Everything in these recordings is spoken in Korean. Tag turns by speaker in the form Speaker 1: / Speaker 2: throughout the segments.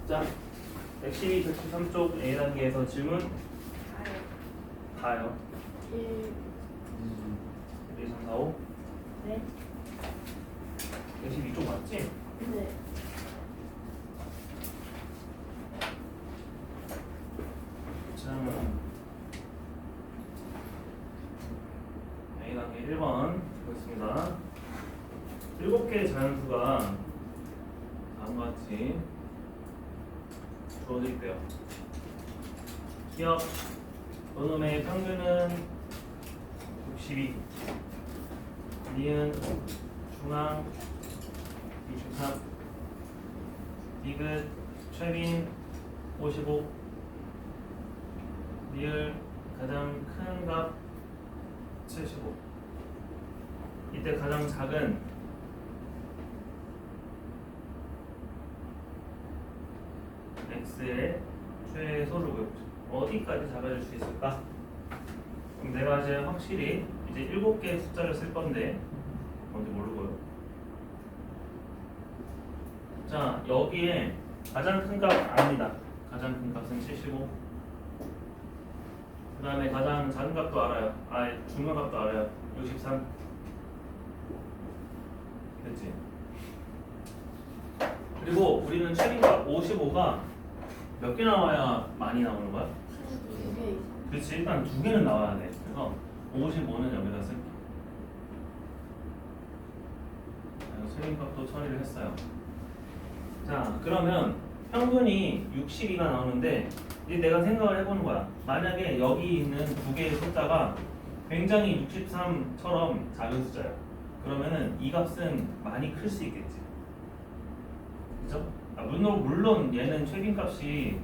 Speaker 1: 자, 112, 113쪽 A 단계에서 질문 다요.
Speaker 2: 1,
Speaker 1: 1, 2, 3, 4, 5.
Speaker 2: 네.
Speaker 1: 112쪽 맞지?
Speaker 2: 네.
Speaker 1: 자, A 단계 1번 보겠습니다. 7개의 자연수가 다음과 같이 주어질게요. 기억 원음의 평균은 62, 니은 중앙 63, 디귿 최빈 55, 리을 가장 큰 값 75. 이때 가장 작은 x의 최소를 구해보자. 어디까지 작아질 수 있을까? 그럼 내가 이제 확실히 이제 7개의 숫자를 쓸 건데 뭔지 모르고요. 자, 여기에 가장 큰 값 압니다. 가장 큰 값은 75. 그 다음에 가장 작은 값도 알아요. 중간 값도 알아요. 63. 됐지? 그리고 우리는 최빈값 55가 몇 개 나와야 많이 나오는 거야?
Speaker 2: 2개 이상.
Speaker 1: 그렇지, 일단 2개는 나와야 돼. 그래서 55는 여기다 쓸게. 최빈값도 처리를 했어요. 자, 그러면 평균이 62가 나오는데 이제 내가 생각을 해보는 거야. 만약에 여기 있는 2개의 숫자가 굉장히 63처럼 작은 숫자야. 그러면은 이 값은 많이 클 수 있겠지. 그죠? 물론 얘는 최빈값이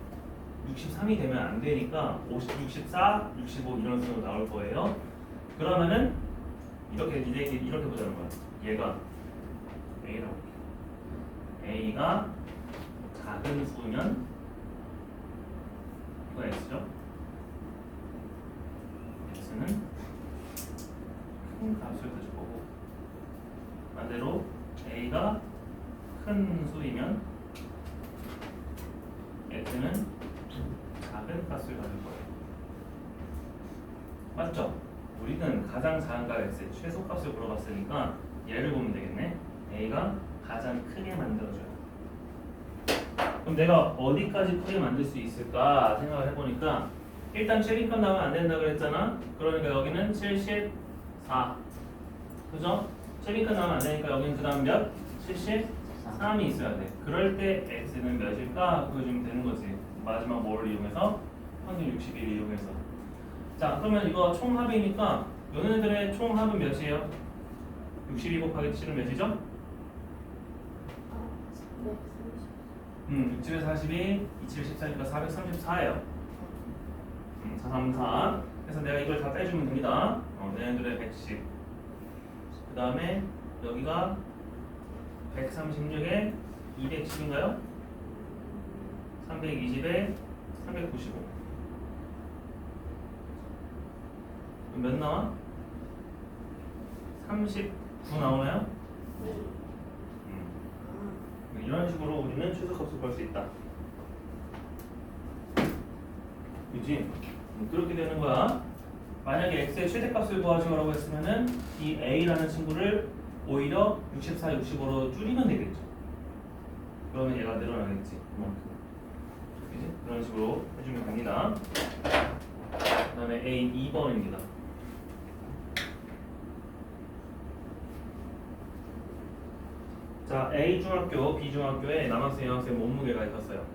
Speaker 1: 63이 되면 안 되니까 64, 65 이런 식으로 나올 거예요. 그러면은 이렇게 보자는 거야. 얘가 A라고 할게. A가 작은 수면 이거 X죠? X는 큰 값을 가질 거고, 반대로 A가 큰 수이면 X는 작은 값을 가질 거예요. 맞죠? 우리는 가장 작은 값 X의 최소값을 물어봤으니까 얘를 보면 되겠네. A가 가장 크게 만들어줘요. 그럼 내가 어디까지 크게 만들 수 있을까 생각을 해보니까 일단 최빈값 나오면 안 된다 그랬잖아. 그러니까 여기는 74. 그죠? 최빈값 나오면 안 되니까 여기는 그 다음 몇? 73이 있어야 돼. 그럴 때 X는 몇일까 보여주면 되는 거지. 마지막 뭐를 이용해서? 평균 61을 이용해서. 자, 그러면 이거 총합이니까 얘네들의 총합은 몇이에요? 62 곱하기 7은 몇이죠?
Speaker 2: 네,
Speaker 1: 6집에 42, 2집에 14니까 434예요. 434. 그래서 내가 이걸 다 빼주면 됩니다. 얘네들의 110. 그 다음에 여기가 136에 210인가요? 320에 395. 그럼 몇 나와? 39 나오나요?
Speaker 2: 네.
Speaker 1: 이런 식으로 우리는 최소값을 구할 수 있다. 그지? 그렇게 되는 거야. 만약에 x의 최대값을 구하시라고 했으면은 이 a라는 친구를 오히려 64, 65로 줄이면 되겠죠. 그러면 얘가 늘어나겠지. 그만큼. 그지? 그런 식으로 해주면 됩니다. 그 다음에 A 2번입니다. 자, A 중학교, B 중학교에 남학생, 여학생 몸무게가 있었어요.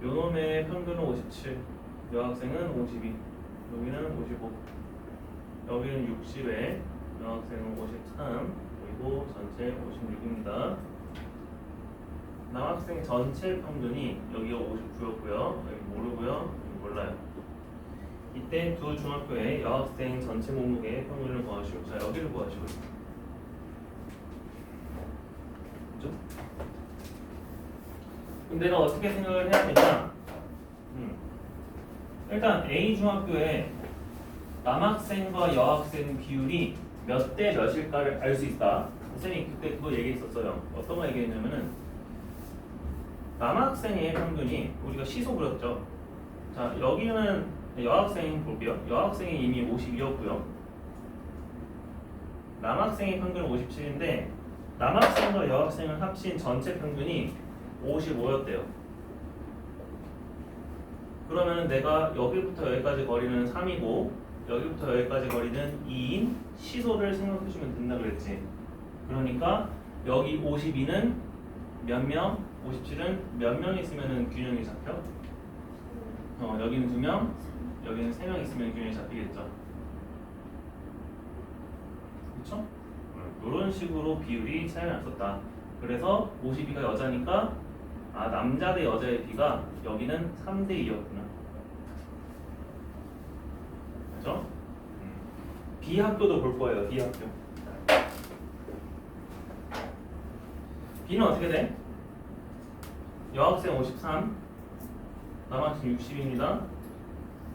Speaker 1: 요놈의 평균은 57, 여학생은 52, 여기는 55, 여기는 60에 여학생은 53, 그리고 전체 56입니다. 남학생 전체 평균이 여기가 59였고요. 여기 모르고요. 여기 몰라요. 이때 두 중학교의 여학생 전체 몸무게의 평균을 구하시오. 자, 여기를 구하시오. 그죠? 그럼 내가 어떻게 생각을 해야 되냐? 일단 A 중학교에 남학생과 여학생 비율이 몇 대 몇일까를 알 수 있다. 선생님이 그때 그거 얘기했었어요. 어떤 거 얘기했냐면은 남학생의 평균이 우리가 시소 그렸죠. 자, 여기는 여학생 볼게요. 여학생이 이미 52였고요. 남학생의 평균은 57인데 남학생과 여학생을 합친 전체 평균이 55였대요. 그러면 내가 여기부터 여기까지 거리는 3이고 여기부터 여기까지 거리는 2인 시소를 생각해주면 된다 그랬지. 그러니까 여기 52는 몇 명, 57은 몇 명 있으면 균형이 잡혀? 여기는 2명, 여기는 3명 있으면 균형이 잡히겠죠. 그렇죠? 이런 식으로 비율이 차이가 났었다. 그래서 52가 여자니까 남자 대 여자의 비가 여기는 3대 2였구나. 그렇죠? B학교도 볼 거예요. B학교. B는 어떻게 돼? 여학생 53, 남학생 60입니다.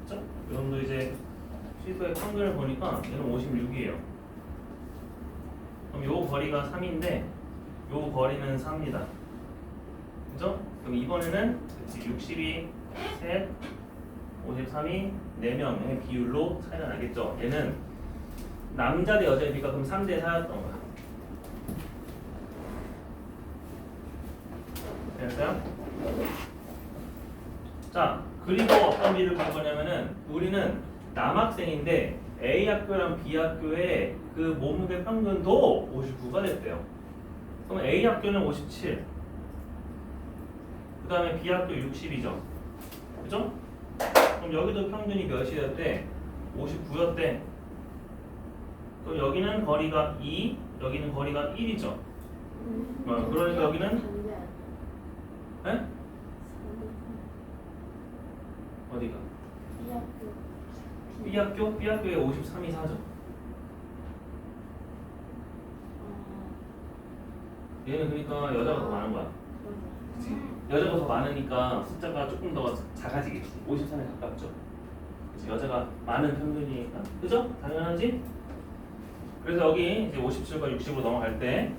Speaker 1: 그렇죠? 여러분도 이제 시소의 평균을 보니까 얘는 56이에요. 그럼 요 거리가 3인데 요 거리는 4입니다. 그죠? 그럼 이번에는 62, 셋, 53이 4명의 비율로 차이가 나겠죠. 얘는 남자 대 여자의 비가 그럼 3대 4였던 거야. 됐어요? 자, 그리고 어떤 비를 볼 거냐면은 우리는 남학생인데 A 학교랑 B 학교의 그 몸무게 평균도 59가 됐대요. 그럼 A 학교는 57, 그 다음에 B 학교 60이죠. 그죠? 그럼 여기도 평균이 몇이었대? 59였대. 그럼 여기는 거리가 2, 여기는 거리가 1이죠. 그러니까 여기는 에? 어디가?
Speaker 2: B학교.
Speaker 1: B학교에 53이 4죠. 얘는 그러니까 여자가 더 많은 거야. 그치? 여자가 더 많으니까 숫자가 조금 더 작아지겠지. 53에 가깝죠. 그치? 여자가 많은 평균이니까. 그죠? 당연하지? 그래서 여기 이제 57과 60으로 넘어갈 때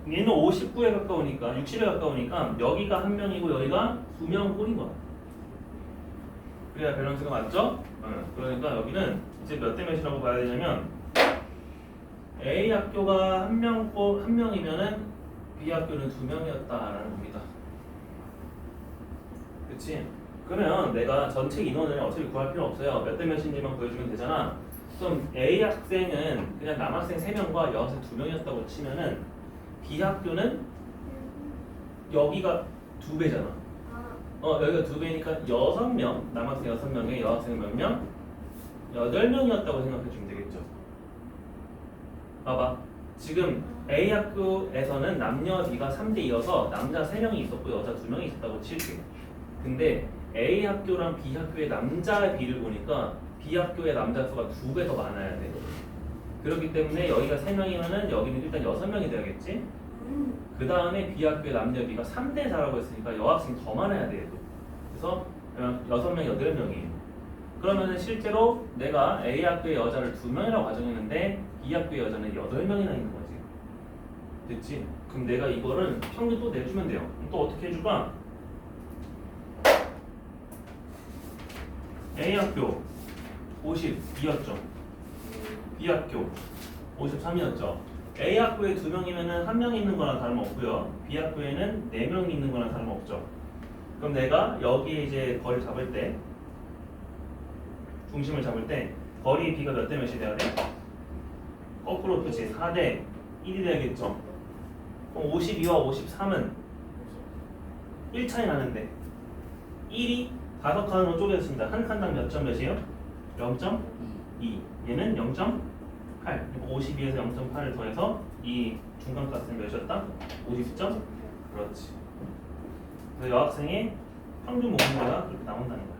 Speaker 1: 얘는 59에 가까우니까 60에 가까우니까 여기가 한 명이고 여기가 2명 꼴인 거야. 그래야 밸런스가 맞죠? 그러니까 여기는 이제 몇 대 몇이라고 봐야 되냐면 A 학교가 한 명이면은 B 학교는 2명이었다라는 겁니다. 그치? 그러면 내가 전체 인원을 어차피 구할 필요 없어요. 몇 대 몇인지만 보여주면 되잖아. 그럼 A 학생은 그냥 남학생 3명과 여학생 2명이었다고 치면은 B 학교는 여기가 2배잖아. 여기가 2배니까 6명, 남학생 6명에 여학생 몇 명? 8명이었다고 생각해 주면 되겠죠. 봐봐. 지금 A 학교에서는 남녀 B가 3대 2여서 남자 3명이 있었고 여자 2명이 있었다고 칠게. 근데 A 학교랑 B 학교의 남자의 비를 보니까 B 학교의 남자 수가 2배 더 많아야 돼. 그렇기 때문에 여기가 3명이면은 여기는 일단 6명이 돼야겠지. 그 다음에 B 학교의 남녀 B가 3대 4라고 했으니까 여학생이 더 많아야 돼. 그래서 6명, 8명이에요. 그러면은 실제로 내가 A 학교의 여자를 2명이라고 가정했는데 B 학교의 여자는 8명이나 있는 거지. 됐지? 그럼 내가 이거를 평균 또 내주면 돼요. 그럼 또 어떻게 해줄까? A 학교 52였죠. B 학교 53이었죠. A 학교에 2명이면은 1명 있는 거랑 다름없고요. B 학교에는 4명 있는 거랑 다름없죠. 그럼 내가 여기에 이제 거리를 잡을 때 중심을 잡을 때 거리 B가 몇 대 몇이 돼야 돼? 거꾸로 그치 4대 1이 돼야겠죠. 그럼 52와 53은 1 차이 나는데 1이 5칸으로 쪼개졌습니다. 한 칸당 몇 점 몇이에요? 0.2. 얘는 0.8. 52에서 0.8을 더해서 이 중간값은 몇이었다? 50점? 그렇지. 그래서 여학생의 평균 몸무게가 그렇게 나온다는 거야.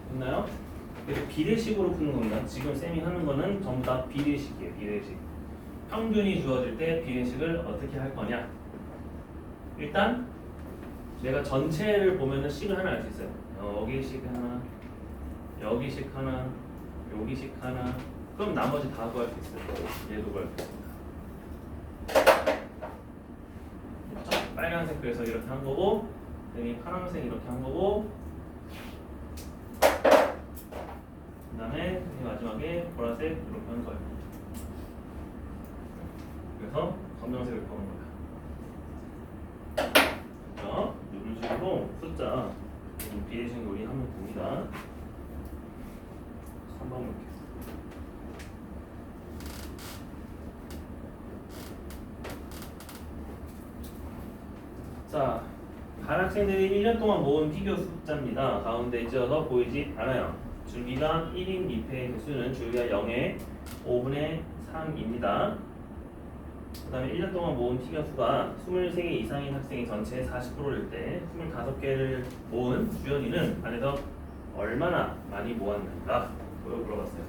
Speaker 1: 됐나요? 그래서 비례식으로 푸는 겁니다. 지금 쌤이 하는 거는 전부 다 비례식이에요. 비례식. 평균이 주어질 때 비례식을 어떻게 할 거냐? 일단 내가 전체를 보면은 식을 하나 알 수 있어요. 여기 식 하나, 여기 식 하나, 여기 식 하나. 그럼 나머지 다 구할 수 있어요. 얘도 구할 수 있습니다. 빨간색 그래서 이렇게 한 거고, 여기 파란색 이렇게 한 거고, 그 다음에 마지막에 보라색 이렇게 한 거예요. 그래서 검정색을 보는 거야. 자, 이런 식으로 숫자 비례식 요리 한번 봅니다. 3번 볼게요. 자, 반 학생들이 1년 동안 모은 피규어 숫자입니다. 가운데 찢어서 보이지 않아요. 줄기가 1인 미패의 개수는 줄기가 0의 5분의 3입니다. 그 다음에 1년 동안 모은 피규어 수가 23개 이상인 학생이 전체의 40%일 때 25개를 모은 주연이는 안에서 얼마나 많이 모았는가? 그걸 물어봤어요.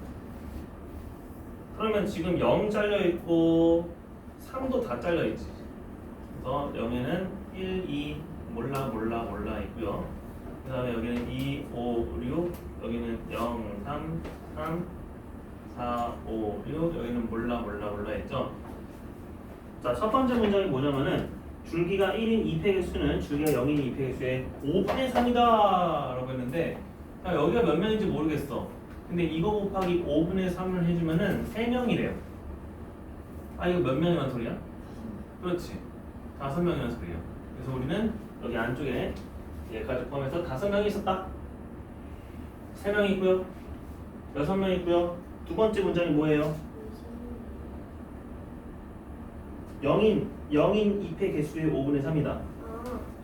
Speaker 1: 그러면 지금 0 잘려있고 3도 다 잘려있지. 그래서 0에는 1, 2 몰라 있고요. 그 다음에 여기는 2, 5, 6 여기는 0, 3, 3, 4, 5, 6 여기는 몰라 했죠. 자, 첫 번째 문장이 뭐냐면은 줄기가 1인 2패 개수는 줄기가 0인 2패 개수의 5분의 3이다 라고 했는데 여기가 몇 명인지 모르겠어. 근데 이거 곱하기 5분의 3을 해주면은 3명이래요. 아, 이거 몇 명이란 소리야? 그렇지, 5명이란 소리예요. 그래서 우리는 여기 안쪽에 얘까지 포함해서 5명이 있었다. 3명이 있고요, 6명이 있고요. 두 번째 문장이 뭐예요? 0인 2패 개수의 5분의 3이다.
Speaker 2: 아,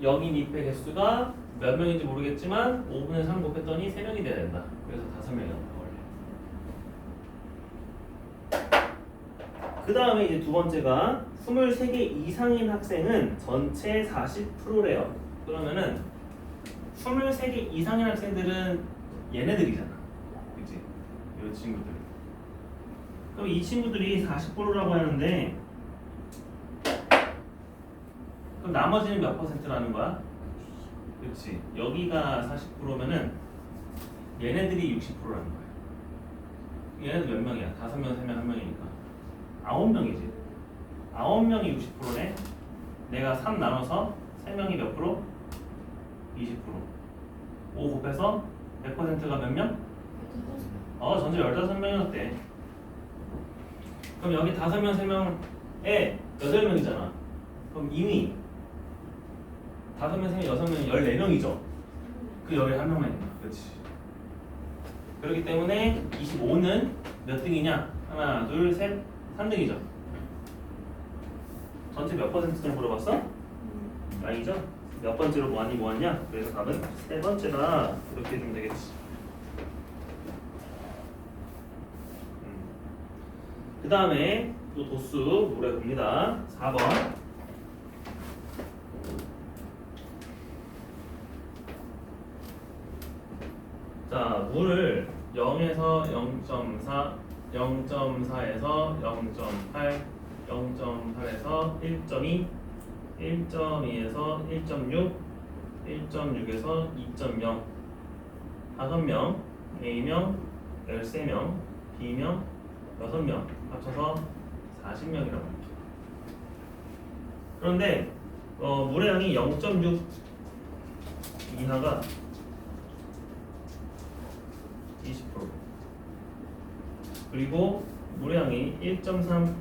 Speaker 1: 0인 2패 개수가 몇 명인지 모르겠지만 5분의 3 곱했더니 3명이 돼야 된다. 그래서 5명이 나온다 원래. 그 다음에 이제 두 번째가 23개 이상인 학생은 전체 40%래요. 그러면은 23개 이상인 학생들은 얘네들이잖아. 그치? 이 친구들. 그럼 이 친구들이 40%라고 하는데 그럼 나머지는 몇 %라는 거야? 그렇지. 여기가 40%면은 얘네들이 60%라는 거야. 얘네들 몇 명이야? 5명, 3명, 1명이니까 9명이지. 9명이 60%네. 내가 3 나눠서 3명이 몇 프로? 20%. 5 곱해서 100%가 몇 명? 전체 15명이었대. 그럼 여기 5명, 3명에 8명이잖아. 그럼 이미 5명, 3명, 6명, 14명이죠. 그 열에 한 명만 있는 거야. 그렇지. 그렇기 때문에 25는 몇 등이냐? 하나, 둘, 셋, 3등이죠. 전체 몇 %를 물어봤어? 아니죠? 몇 번째로 많이 모았냐? 그래서 답은 세 번째다. 이렇게 해주면 되겠지. 그 다음에 또 도수 노래 봅니다. 4번. 자, 물을 0에서 0.4, 0.4에서 0.8, 0.8에서 1.2, 1.2에서 1.6, 1.6에서 2.0, 5명, A명, 13명, B명, 6명 합쳐서 40명이라고 합니다. 그런데 물의 양이 0.6 이하가 20%, 그리고 물의 양이 1.3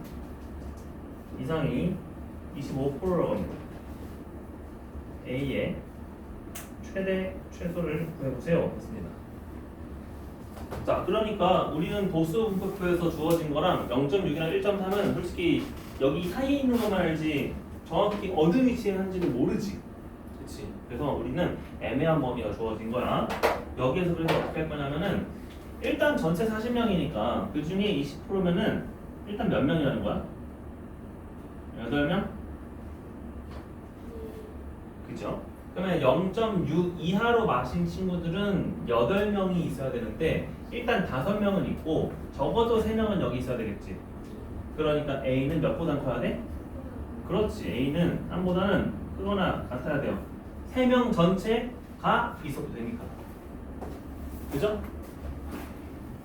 Speaker 1: 이상이 25%라고 합니다. A의 최소를 구해보세요. 했습니다. 자, 그러니까 우리는 도수 분포표에서 주어진 거랑 0.6이랑 1.3은 솔직히 여기 사이에 있는 것만 알지 정확히 어느 위치에 한지는 모르지. 그치? 그래서 우리는 애매한 범위가 주어진 거야. 여기에서 그래서 어떻게 할 거냐면은 일단 전체 40명이니까 그 중에 20%면은 일단 몇 명이라는 거야? 8명? 그죠? 그러면 0.6 이하로 마신 친구들은 8명이 있어야 되는데 일단 5명은 있고 적어도 3명은 여기 있어야 되겠지. 그러니까 A는 몇 보다 커야 돼? 그렇지. A는 3보다는 크거나 같아야 돼요. 3명 전체가 있어도 되니까. 그죠?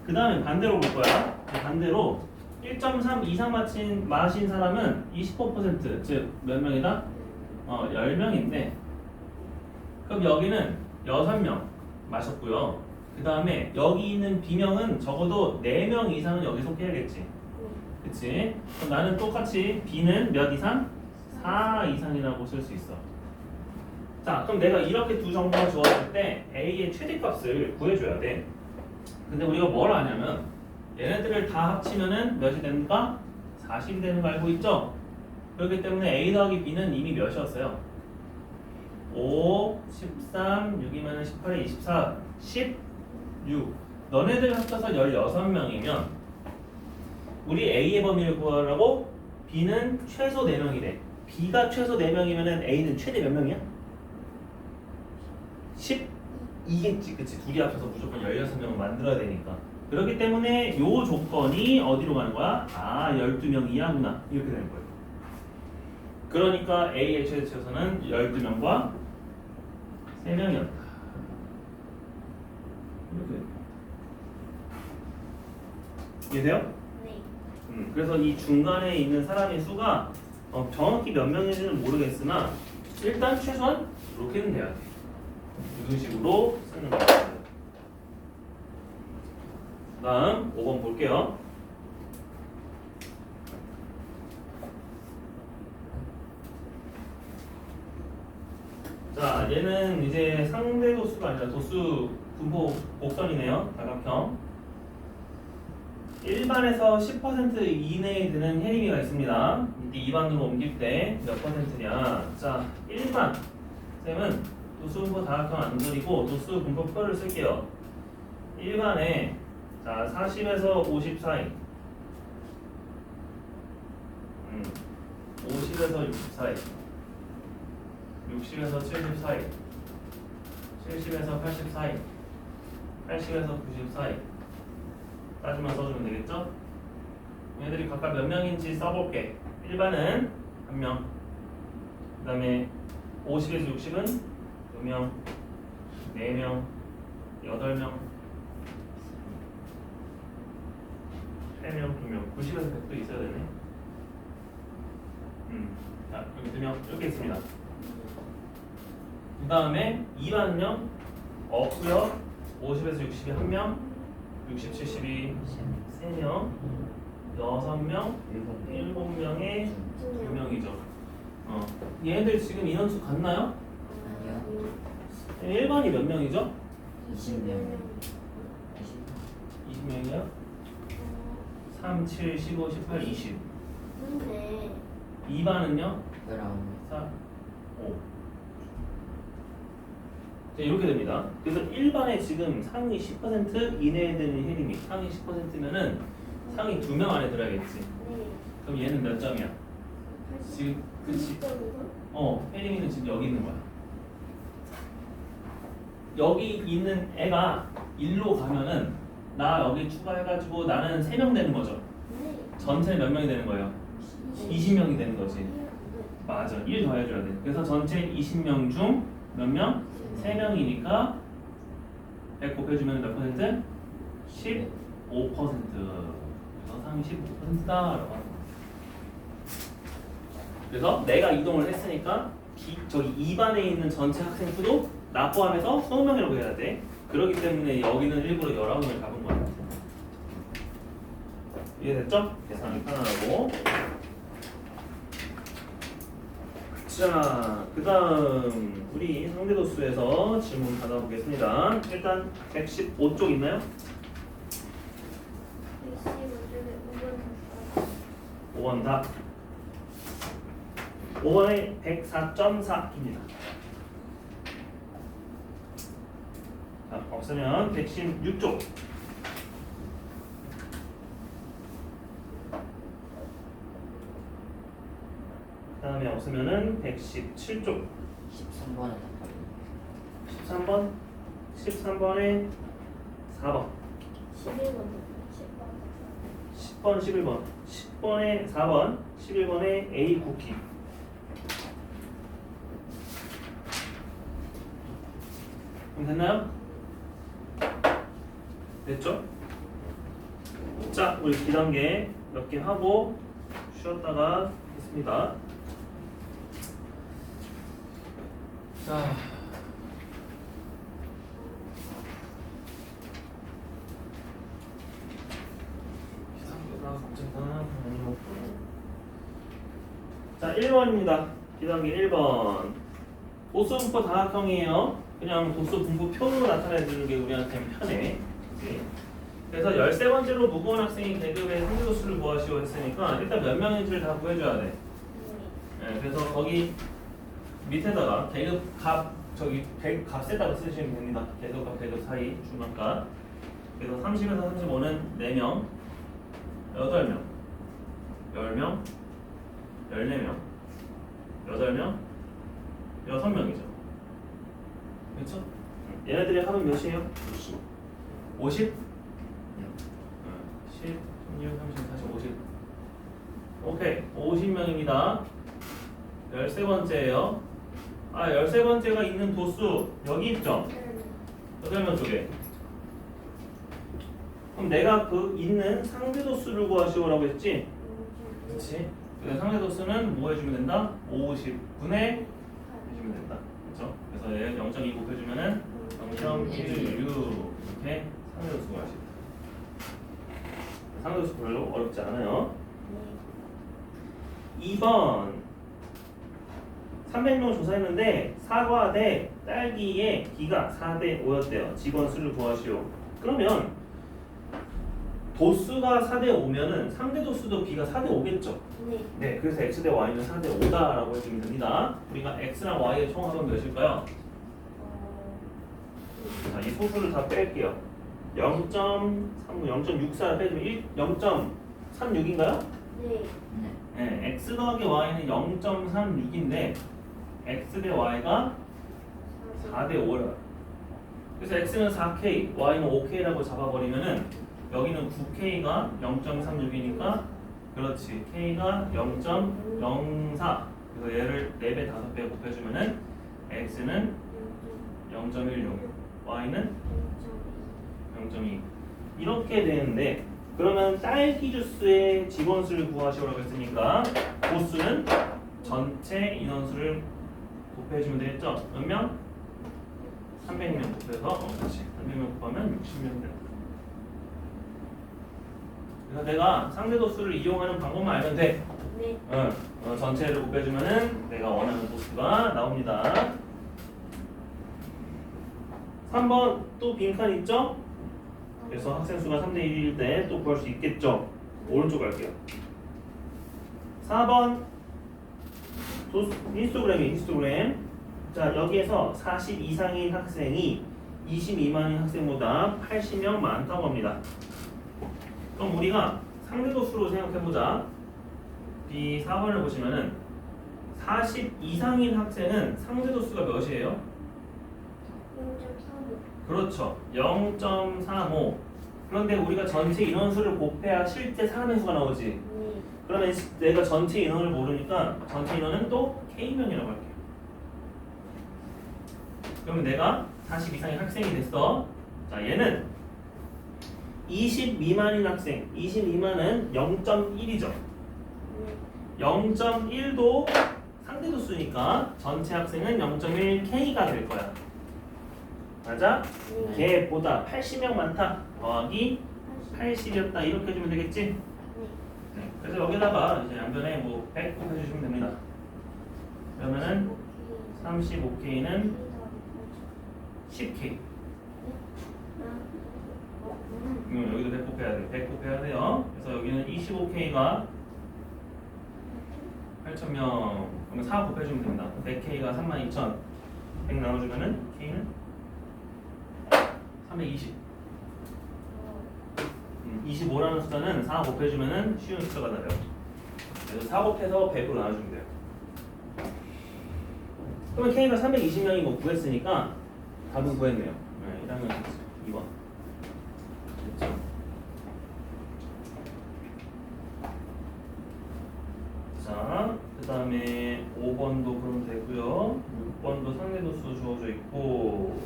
Speaker 1: 그 다음에 반대로 볼 거야. 반대로 1.3 이상 마신 사람은 25%, 즉 몇 명이다? 10명인데, 그럼 여기는 6명 마셨고요. 그 다음에 여기 있는 B명은 적어도 4명 이상은 여기 속해야겠지. 그치? 그럼 나는 똑같이 B는 몇 이상? 4 이상이라고 쓸 수 있어. 자, 그럼 내가 이렇게 두 정보가 주어질 때 A의 최대값을 구해줘야 돼. 근데 우리가 뭘 아냐면 얘네들을 다 합치면은 몇이 됩니까? 40이 되는 거 알고 있죠? 그렇기 때문에 A 더하기 B는 이미 몇이었어요? 5, 13, 6이면 18에 24, 16. 너네들 합쳐서 16명이면 우리 A의 범위를 구하라고 B는 최소 4명이래. B가 최소 4명이면 A는 최대 몇 명이야? 12겠지. 그치? 둘이 합쳐서 무조건 16명을 만들어야 되니까. 그렇기 때문에 요 조건이 어디로 가는 거야? 12명 이하구나. 이렇게 되는 거예요. 그러니까 A의 최대치에서는 12명과 3명이었다. 이렇게 됩니다. 이해돼요?
Speaker 2: 네.
Speaker 1: 그래서 이 중간에 있는 사람의 수가 정확히 몇 명인지는 모르겠으나 일단 최소한 이렇게는 돼야 돼. 이런 식으로 쓰는 거예요. 다음 5번 볼게요. 자, 얘는 이제 상대 도수가 아니라 도수 분포 곡선이네요. 다각형. 일반에서 10% 이내에 드는 혜림이가 있습니다. 이때 2반으로 옮길 때 몇 퍼센트냐? 자, 1반 쌤은 도수 분포 다각형 안 그리고 도수 분포 표를 쓸게요. 1반에 자 40에서 50 사이, 50에서 60 사이, 60에서 70 사이, 70에서 80 사이, 80에서 90 사이 까지만 써주면 되겠죠? 얘들이 각각 몇 명인지 써볼게. 1반은 1명, 그 다음에 50에서 60은 2명, 4명, 8명, 3명, 2명, 90에서 100도 있어야 되네. 자, 여기 2명 이렇게 있습니다. 그 다음에 2반은요 없고요. 50에서 60이 1명, 60, 70이 3명, 6명, 7명에 2명이죠. 얘네들 지금 인원수 같나요? 1반이 몇 명이죠?
Speaker 2: 20명.
Speaker 1: 20명이요? 3, 7, 15, 18, 20.
Speaker 2: 근데
Speaker 1: 2반은요? 4, 5. 자, 이렇게 됩니다. 그래서 1반에 지금 상위 10% 이내에 드는 혜림이 상위 10%면은 상위 2명 안에 들어야겠지.
Speaker 2: 네.
Speaker 1: 그럼 얘는 몇 점이야? 지금 그치? 혜림이는 지금 여기 있는 거야. 여기 있는 애가 1로 가면은 나 여기 추가해가지고 나는 3명 되는 거죠.
Speaker 2: 네.
Speaker 1: 전체 몇 명이 되는 거예요? 20명이 되는 거지. 맞아. 1 더해줘야 돼. 그래서 전체 20명 중 몇 명? 3명이니까 100 곱해주면 몇 퍼센트? 15%. 그래서 상위 15%다 라고 하는 거야. 그래서 내가 이동을 했으니까 저기 2반에 있는 전체 학생 수도 나 포함해서 20명이라고 해야 돼. 그렇기 때문에 여기는 일부러 19명을 잡은 거야. 이해됐죠? 계산하기 편하고. 자, 그 다음 우리 상대도수에서 질문 받아보겠습니다. 일단 115쪽 있나요? 5번 답. 5번에 104.4입니다. 자, 없으면 116쪽. 그 다음에 없으면은 117쪽.
Speaker 3: 13번에
Speaker 1: 13번, 13번에 4번,
Speaker 2: 11번.
Speaker 1: 10번, 11번, 10번에 4번, 11번에 A 쿠키. 그럼 됐나요? 됐죠? 자, 우리 2단계 몇 개 하고 쉬었다가 했습니다. 자, 자, 1번입니다. 2단계 1번. 도수 분포 다각형이에요. 그냥 도수 분포 표로 나타내주는 게 우리한테는 편해. 그치? 그래서 13번째로 무거운 학생이 계급의 상대도수를 구하시오 했으니까 일단 몇 명인지를 다 구해줘야 돼. 네, 그래서 거기 밑에다가 계급 값, 저기 값에다가 쓰시면 됩니다. 계급과 계급 사이 중간값. 그래서 30에서 35는 4명, 8명, 10명, 14명, 8명, 6명이죠. 그렇죠? 얘네들의 합은 몇이에요? 50? 10, 16, 30, 40, 50. 오케이, 50명입니다. 13번째예요. 아, 13번째가 있는 도수 여기 있죠? 8명 쪽에. 그럼 내가 그 있는 상대 도수를 구하시오라고 했지? 그렇지? 그래서 상대 도수는 뭐 해주면 된다? 50분의 해주면 된다. 그렇죠? 그래서 얘 0.2 곱해주면은 0.16 이렇게 상대 도수 구하시오. 상대 도수 별로 어렵지 않아요. 2번 300명 조사했는데 사과 대 딸기의 비가 4대 5였대요. 직원 수를 구하시오. 그러면 도수가 4대 5면은 상대 도수도 b가 4대 5겠죠? 네, 그래서 x 대 y는 4대 5다라고 해주면 됩니다. 우리가 x랑 y의 총합은 몇일까요? 자, 이 소수를 다 뺄게요. 0.64를 빼주면 0.36인가요? 네, x 더하기 y는 0.36인데 x 대 y가 4대 5라. 그래서 x는 4k, y는 5k라고 잡아버리면은 여기는 9k가 0.36이니까 그렇지, k가 0.04. 그래서 얘를 4배, 5배 곱해주면은 x는 0.16, y는 0.2 이렇게 되는데, 그러면 딸기 주스의 직원수를 구하시오라고 했으니까 도수는 전체 인원수를 곱해주면 되겠죠? 몇 명? 300명 곱해서 그렇지, 300명 곱하면 60명 된다. 그래서 내가 상대 도수를 이용하는 방법만 알면 돼. 전체를 곱해주면은 내가 원하는 도수가 나옵니다. 3번 또 빈칸 있죠? 그래서 학생 수가 3대 1일 때 또 구할 수 있겠죠? 오른쪽 갈게요. 4번 히스토그램. 자, 여기에서 40 이상인 학생이 20 미만인 학생보다 80명 많다고 합니다. 그럼 우리가 상대도수로 생각해보자. B4번을 보시면은 40 이상인 학생은 상대도수가 몇이에요?
Speaker 2: 0.35.
Speaker 1: 그렇죠. 0.35. 그런데 우리가 전체 인원수를 곱해야 실제 사람의 수가 나오지. 그러면 내가 전체 인원을 모르니까 전체 인원은 또 K명이라고 할게요. 그러면 내가 40 이상의 학생이 됐어. 자, 얘는 20 미만인 학생, 20 미만은 0.1이죠. 0.1도 상대도수니까 전체 학생은 0.1K가 될 거야. 맞아? 걔보다 80명 많다 더하기 80이었다 이렇게 해주면 되겠지? 네. 그래서 여기다가 이제 양변에 뭐 100 곱해주시면 됩니다. 그러면은 35K는 10K. 여기도 100 곱해야 돼. 100 곱해야 돼요. 그래서 여기는 25K가 8,000명. 그러면 4 곱해주면 됩니다. 100K가 32,000. 100 나눠주면은 K는 320. 25라는 숫자는 4 곱해주면은 쉬운 숫자가 나요. 그래서 4 곱해서 100으로 나눠주면 돼요. 그러면 K가 320명인 거 구했으니까 답은 구했네요. 네, 1학년 2번. 됐죠? 자, 그 다음에 5번도 그럼 되고요. 6번도 상대도수 주어져 있고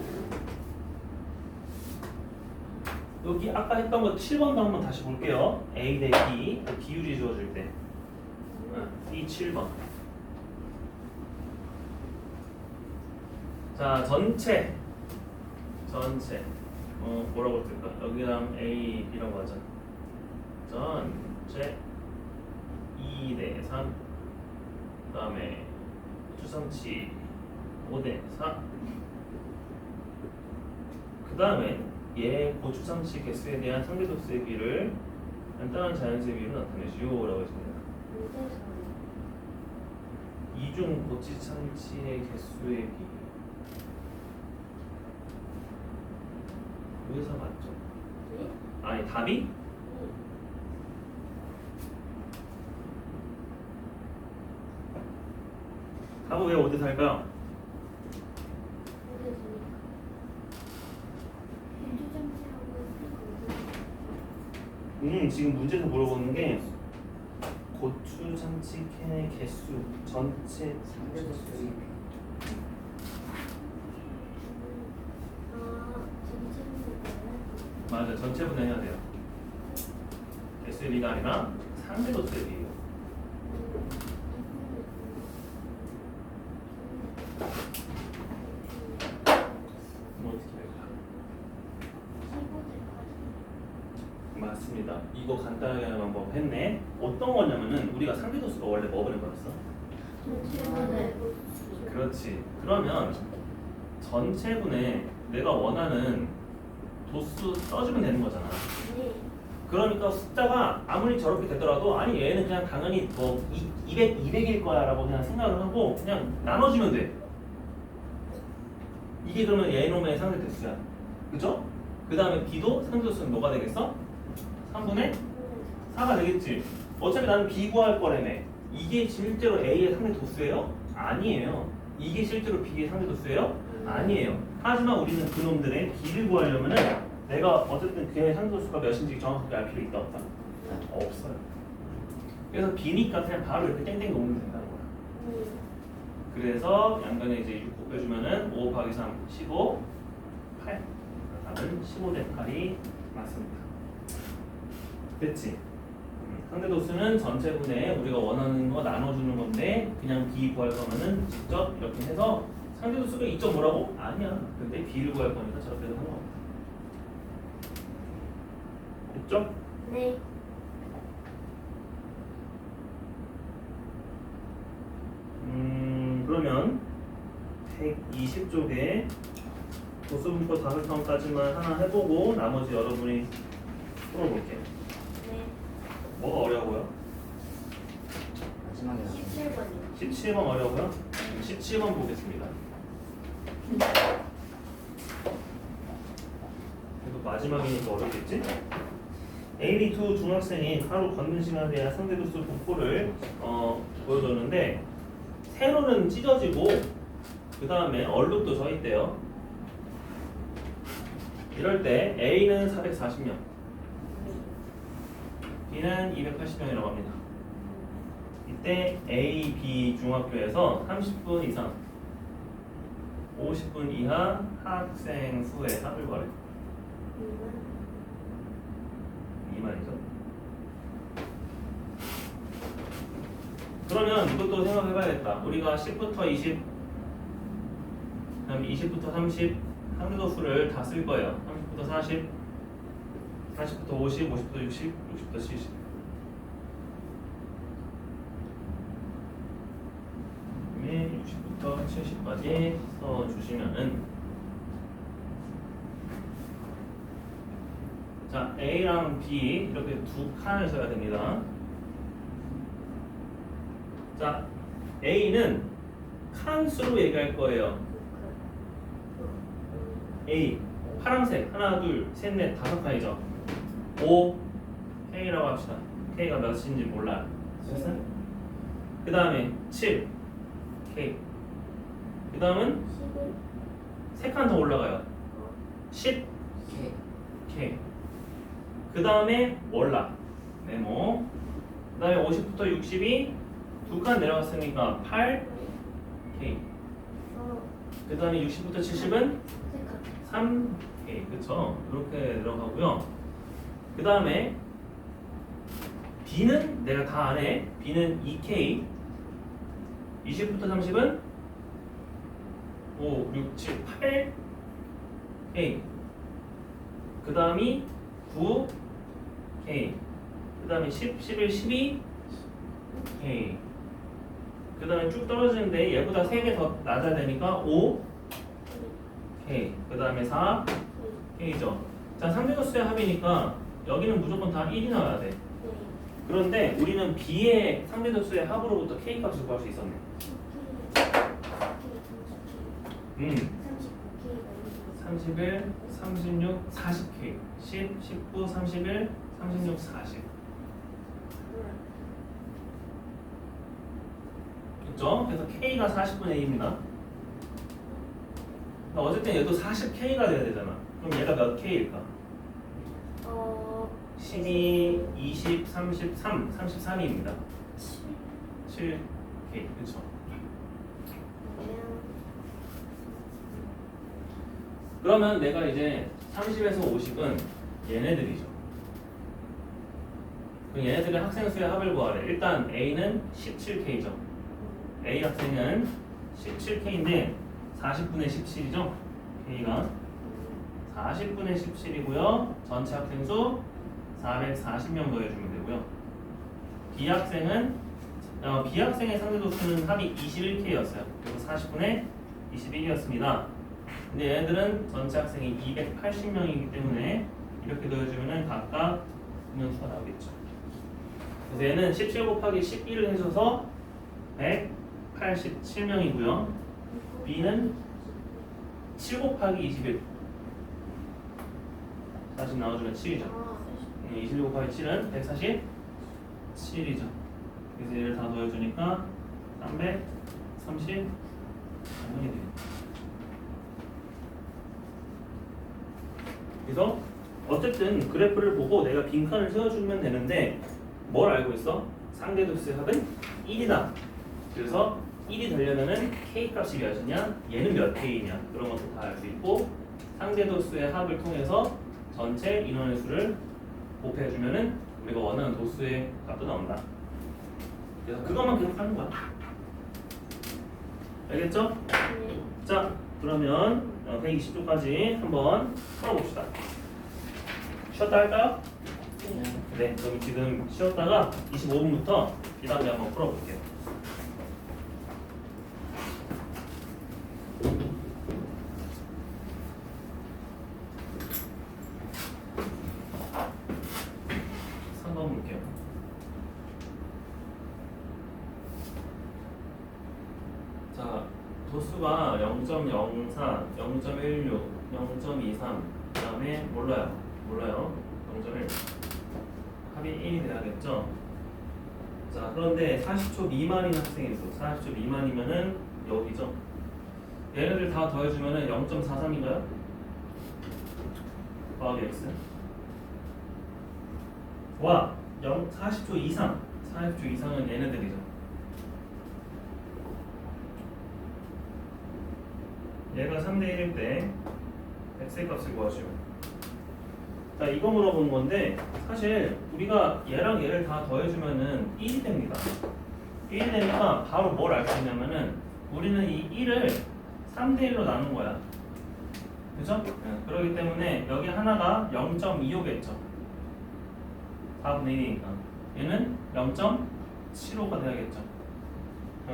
Speaker 1: 여기 아까 했던 거 7번도 한번 다시 볼게요. A 대 B 비율이 주어질 때 이 7번. 자 전체 뭐라고 쓸까? 여기랑 A, B라고 하자. 전체 2 대 3. 그 다음에 추상치 5 대 4. 그 다음에 얘 고추상치 개수에 대한 상대독수의 비를 간단한 자연수의 비로 나타내시오라고 했습니다. 이중 고추상치의 개수의 비. 여기서 맞죠?
Speaker 2: 네?
Speaker 1: 아니 답이? 답은 왜 5대 4일까요? 지금 문제에서 물어보는 게 고추장치 캔의 개수 전체 상대독수의 비. 맞아, 전체 분해해야 돼요. 개수의 비가 아니라 상대독수의 비예요. 뭐 어떻게 할까? 맞습니다. 이거 간단하게 하는 방법 했네. 어떤 거냐면은 우리가 상대도수가 원래 뭐 버는 거였어? 그렇지. 그러면 전체분에 내가 원하는 도수 써주면 되는 거잖아. 그러니까 숫자가 아무리 저렇게 되더라도 아니 얘는 그냥 당연히 뭐 200일 거야 라고 그냥 생각을 하고 그냥 나눠주면 돼. 이게 그러면 얘놈의 상대도수야. 그죠? 그 다음에 B도 상대도수는 뭐가 되겠어? 3분의 4가 되겠지. 어차피 나는 B 구할 거라며. 이게 실제로 A의 상대도수예요? 아니에요. 이게 실제로 B의 상대도수예요? 아니에요. 하지만 우리는 그놈들의 B를 구하려면은 내가 어쨌든 그의 상대도수가 몇인지 정확하게 알 필요 있다 없다? 없어요. 그래서 B니까 그냥 바로 이렇게 땡땡 놓으면 된다는 거야. 그래서 양변에 이제 6 곱해주면은 5 곱하기 3 15 8. 답은 15 대 8이 맞습니다. 됐지? 상대도수는 전체분에 우리가 원하는 거 나눠주는 건데 그냥 B 구할 거면은 직접 이렇게 해서 상대도수가 2.5라고? 아니야. 근데 B를 구할 거니까 저렇게 해서 하는 겁니다. 됐죠?
Speaker 2: 네.
Speaker 1: 그러면 120쪽에 도수분포 5칸까지만 하나 해보고 나머지 여러분이 풀어볼게요.
Speaker 2: 네.
Speaker 1: 뭐가 어려워요?
Speaker 3: 마지막에
Speaker 2: 17번이요.
Speaker 1: 17번 어려워요? 17번 보겠습니다. 그래도 마지막이니까 어렵겠지? A, B 두 중학생이 하루 걷는 시간에 대한 상대도수 분포를 보여줬는데 세로는 찢어지고 그 다음에 얼룩도 져 있대요. 이럴 때 A는 440명, B는 280명이라고 합니다. 이때 A, B 중학교에서 30분 이상 50분 이하 학생 수의 합을 구하래. 2만이죠. 그러면 이것도 생각해봐야겠다. 우리가 10부터 20, 그다음에 20부터 30 상대도수를 다 쓸 거예요. 30부터 40, 40부터 50, 50부터 60, 60부터 70. 그다음에 60부터 70까지 써주시면은 자 A랑 B 이렇게 두 칸을 써야 됩니다. 자 A는 칸수로 얘기할 거예요. A 파란색 하나 둘 셋 넷 다섯 칸이죠. 5 K라고 합시다. K가 몇인지 몰라요. 됐어요? 그 다음에 7 K. 그 다음은
Speaker 2: 10을
Speaker 1: 3칸 더 올라가요. 10
Speaker 3: K
Speaker 1: K. 그 다음에 몰라 네모. 그 다음에 50부터 60이 두 칸 내려갔으니까 8 K. 그 다음에 60부터 70은 3K 그쵸? 이렇게 들어가고요. 그 다음에 B는 내가 다 안해. B는 2K 20부터 30은 5, 6, 7, 8K 그 다음이 9K 그 다음에 10, 11, 12K 그 다음에 쭉 떨어지는데 얘보다 3개 더 낮아야 되니까 5K 그 다음에 4K죠. 자, 상대도수의 합이니까 여기는 무조건 다 1이 나와야 돼. 그런데 우리는 B의 상대도수의 합으로부터 K 값을 구할 수 있었네. 31, 36, 40K 10, 19, 31, 36, 40 그쵸? 그래서 K가 40분의 1입니다. 어쨌든 얘도 40K가 돼야 되잖아. 그럼 얘가 몇 K일까? 12, 20, 33, 33입니다. 7K 그쵸? 그러면 내가 이제 30에서 50은 얘네들이죠. 그럼 얘네들의 학생 수의 합을 구하래. 일단 A는 17K죠. A 학생은 17K인데 40분의 17이죠. K가 40분의 17이고요. 전체 학생 수 440명 더해주면 되고요. B 학생의 상대도수는 합이 21K였어요. 그래서 40분의 21이었습니다. 근데 얘네들은 전체 학생이 280명이기 때문에 이렇게 더해주면 각각 인원수가 나오겠죠. 그래서 얘는 17 곱하기 11을 해줘서 187명이고요. B는 7 곱하기 21 다시 나와주면 7이죠. 21 곱하기 7은 147이죠. 그래서 얘를 다 더해주니까 330명이 되겠죠. 그래서 어쨌든 그래프를 보고 내가 빈칸을 세워주면 되는데 뭘 알고 있어? 상대도수의 합은 1이다. 그래서 1이 되려면은 K 값이 몇이냐? 얘는 몇 K냐? 그런 것도 다 알 수 있고 상대도수의 합을 통해서 전체 인원의 수를 곱해주면은 우리가 원하는 도수의 값도 나온다. 그래서 그것만 계속 하는 거야. 알겠죠? 자, 그러면 120조까지 한번 풀어봅시다. 쉬었다 할까요? 네, 그럼 지금 쉬었다가 25분부터 이 다음에 한번 풀어볼게요. 볼게요. 자, 도수가 0.04, 0.16, 0.23, 그 다음에 몰라요. 0.1 합이 1이 돼야겠죠. 자, 그런데 40초 미만인 학생이 있어. 40초 미만이면은 여기죠. 얘네들 다 더해주면은 0.43인가요? 더하기 x. 와, 40초 이상. 40초 이상은 얘네들이죠. 얘가 3대 1일 때 x의 값을 구하시오. 자, 이거 물어보는 건데 사실 우리가 얘랑 얘를 다 더해주면은 1이 됩니다. 1이 되니까 바로 뭘 알 수 있냐면은 우리는 이 1을 3대 1로 나눈 거야. 그죠? 네, 그렇기 때문에 여기 하나가 0.25겠죠. 4분의 1이니까 얘는 0.75가 돼야겠죠.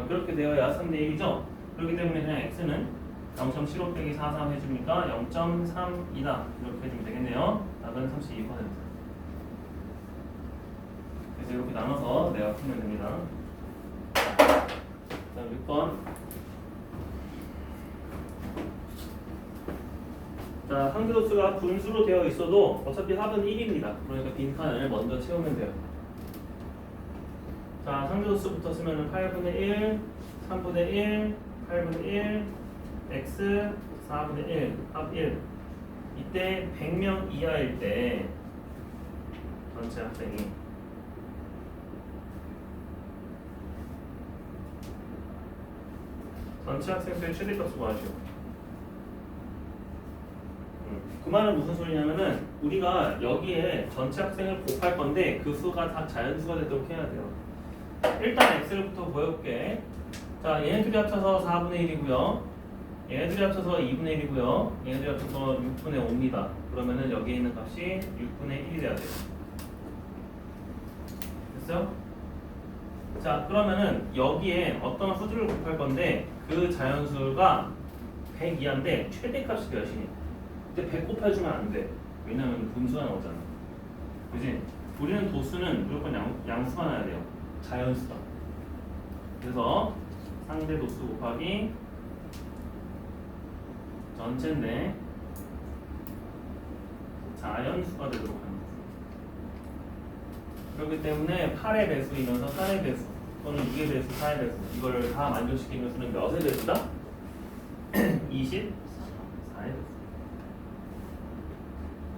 Speaker 1: 그렇게 되어야 3대 1이죠. 그렇기 때문에 그냥 x는 0.75 빼기 43 해주니까 0.3이다 이렇게 해주면 되겠네요. 답은 32%. 그래서 이렇게 나눠서 내가 풀면 됩니다. 자, 6번. 자, 상대도수가 분수로 되어 있어도 어차피 합은 1입니다. 그러니까 빈칸을 먼저 채우면 돼요. 자, 상대도수부터 쓰면 8분의 1, 3분의 1, 8분의 1, x 4분의 1, 합 1. 이때 100명 이하일 때 전체 학생이 전체 학생 수의 최대값을 구하시오. 그 말은 무슨 소리냐면은 우리가 여기에 전체 학생을 곱할 건데 그 수가 다 자연수가 되도록 해야 돼요. 일단 x를부터 보여볼게. 자, 얘네들이 합쳐서 4분의 1이고요. 얘네들이 합쳐서 2분의 1이고요. 얘네들이 합쳐서 6분의 5입니다. 그러면은 여기에 있는 값이 6분의 1이 돼야 돼요. 됐어요? 자, 그러면은 여기에 어떤 수들을 곱할 건데 그 자연수가 100 이하인데 최대값이 몇이니? 근데 100 곱해주면 안 돼. 왜냐면 분수가 나오잖아. 그지? 우리는 도수는 무조건 양수가 나야 돼요. 자연수다. 그래서 상대 도수 곱하기 전체인데 자연수가 되도록 합니다. 그렇기 때문에 8의 배수이면서 4의 배수 또는 2의 배수, 4의 배수 이걸 다 만족시키는 수는 몇의 배수다? 24의 배수.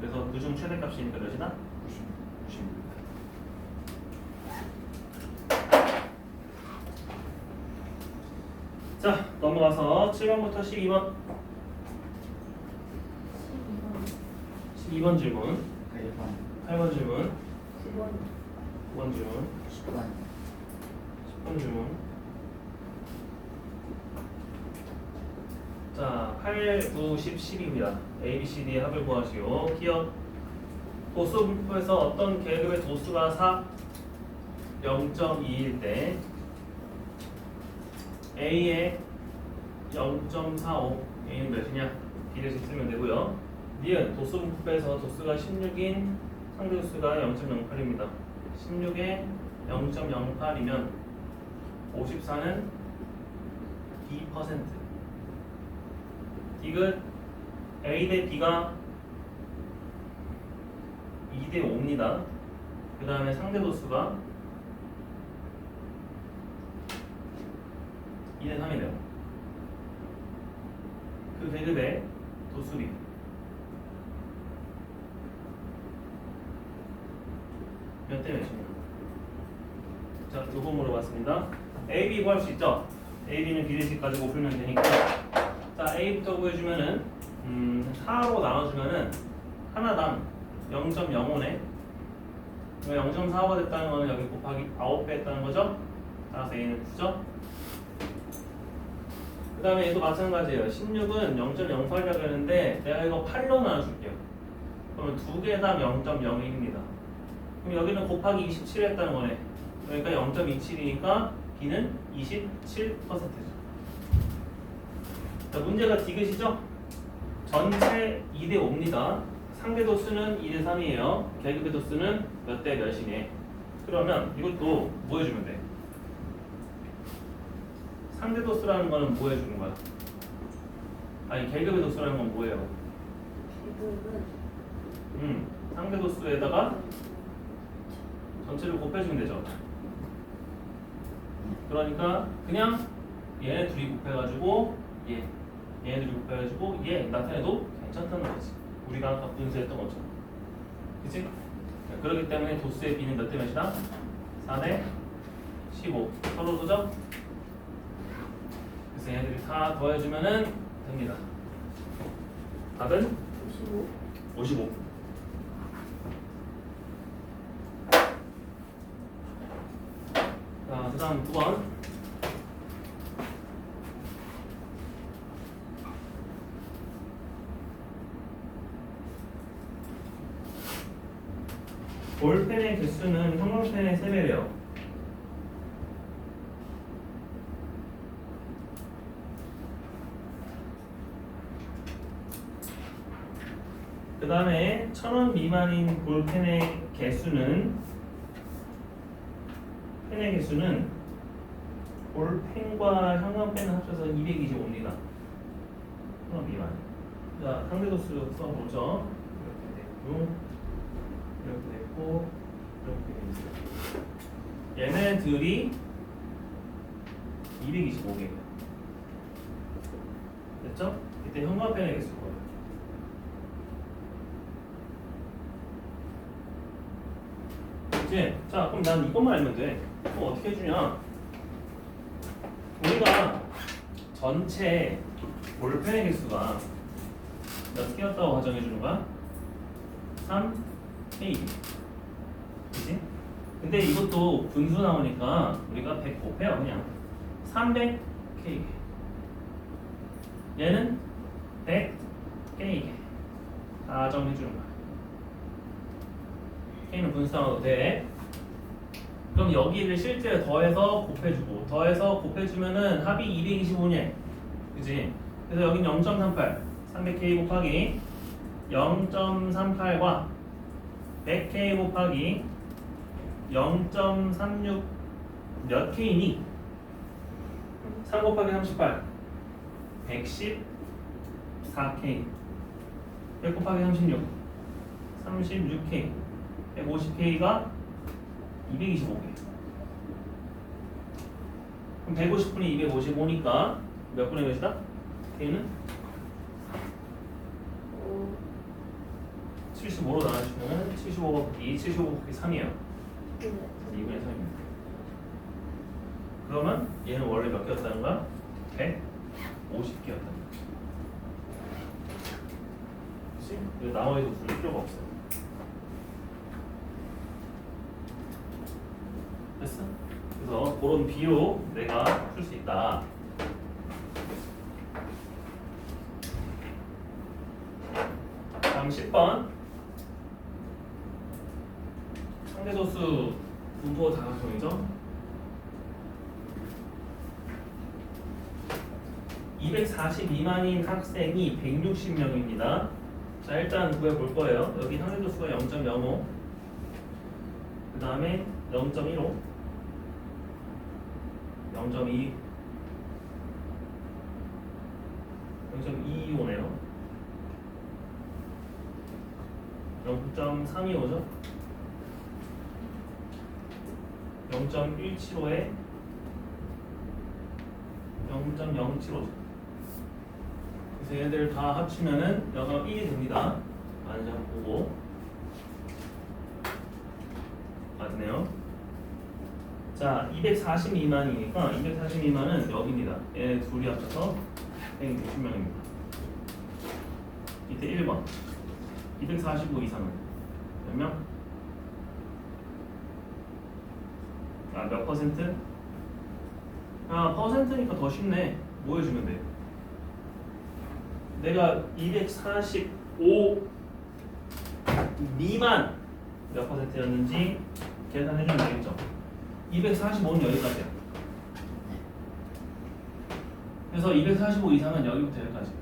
Speaker 1: 그래서 그중 최대값이니까 몇이다? 90입니다. 자, 넘어가서 7번부터 12번 12번 질문 8번 질문
Speaker 2: 9번
Speaker 1: 9번 질문 10번 질문 자, 8, 9, 10, 10입니다. A, B, C, D의 합을 구하시오. 기억 도수 분포에서 어떤 계급의 도수가 4, 0.2일 때 A의 0.45 A는 몇이냐? B를 쓰면 되고요. 니은 도수 분포에서 도수가 16인 상대 도수가 0.08입니다. 16에 0.08이면 54는 B%. 디귿 A 대 B가 2대 5입니다. 그 다음에 상대 도수가 2대 3이네요. 그 계급의 도수비 몇 대 몇입니까? 자, 요거 물어봤습니다. A, B 구할 수 있죠? A, B는 비례식 가지고 풀면 되니까. 자, A부터 구해주면은 4로 나눠주면은 하나당 0.05네. 0.45가 됐다는 거는 여기 곱하기 9배 했다는 거죠? 따라서 A는 9죠? 그 다음에 얘도 마찬가지예요. 16은 0.08이라고 했는데 내가 이거 8로 나눠줄게요. 그러면 두 개 다 0.01입니다. 그럼 여기는 곱하기 27 했다는 거네. 그러니까 0.27이니까 B는 27%죠. 자, 문제가 디귿이죠? 전체 2대 5입니다. 상대 도수는 2대 3이에요. 계급의 도수는 몇 대 몇이네. 그러면 이것도 뭐 해주면 돼? 상대 도수라는 거는 뭐 해주는 거야? 아니, 계급의 도수라는 건 뭐예요?
Speaker 2: 계급은
Speaker 1: 상대 도수에다가 전체를 곱해주면 되죠. 그러니까 그냥 얘네 둘이 곱해가지고 얘네 둘이 곱해가지고 얘 나타내도 괜찮다는 거지. 우리가 아까 분수했던 것처럼. 그치? 그렇기 때문에 도수의 B는 몇 대 몇이다? 4대 15 서로 도죠? 그래서 얘네들이 다 더해주면은 됩니다. 답은
Speaker 2: 55
Speaker 1: 55. 자, 그 다음 9번. 볼펜의 개수는 형광펜의 3배래요. 그 다음에 1000원 미만인 볼펜의 개수는 볼펜과 형광펜을 합쳐서 225입니다. 1000원 미만. 자, 상대 도수 써보죠. 이렇게 됐고, 이렇게 됐고, 이렇게 됐어요. 얘네들이 225개예요. 됐죠? 이때 형광펜의 개수고요. 그치? 자, 그럼 난 이것만 알면 돼. 그럼 어떻게 해주냐? 우리가 전체 볼펜의 개수가 몇 개였다고 가정해 주는 거야? 3K. 그치? 근데 이것도 분수 나오니까 우리가 100 곱해요. 그냥 300K. 얘는 100K. 가정해 주는 거야. K는 분수 나와도 돼. 그럼 여기를 실제 더해서 곱해주고 더해서 곱해주면은 합이 225냐? 그치? 그래서 여기는 0.38 300K 곱하기 0.38과 100K 곱하기 0.36 몇 K니? 3 곱하기 38 114K 100 곱하기 36 36K 150K가 225개. 그럼 150분의 255니까 몇 분의 몇이다? K는 75로 나눠주면 75 곱하기 75 곱하기 3이에요. 2분의 3입니다. 그러면 얘는 원래 몇 개였다는 거야? 150개였다는 거야. 그치? 그래서 나머지도 부를 필요가 없어. 됐어? 그래서 그런 비로 내가 풀 수 있다. 다음 10번. 상대도수 분포 다각형이죠. 242만인 학생이 160명입니다. 자, 일단 구해볼 거예요. 여기 상대도수가 0.05, 그 다음에 0.15, 0.2, 0.225네요. 0.325죠. 0.175에 0.075죠. 그래서 얘들 다 합치면은 여기가 1이 됩니다. 맞는지 한번 보고. 맞네요. 자, 242만이니까 242만은 여기입니다. 얘 둘이 합쳐서 160명입니다. 밑에 1번 245 이상은 몇 명? 아, 몇 퍼센트? 아, 퍼센트니까 더 쉽네. 뭐 해주면 돼? 내가 245 미만 몇 퍼센트였는지 계산해주면 되겠죠? 245는 여기까지야. 그래서 245 이상은 여기부터 여기까지.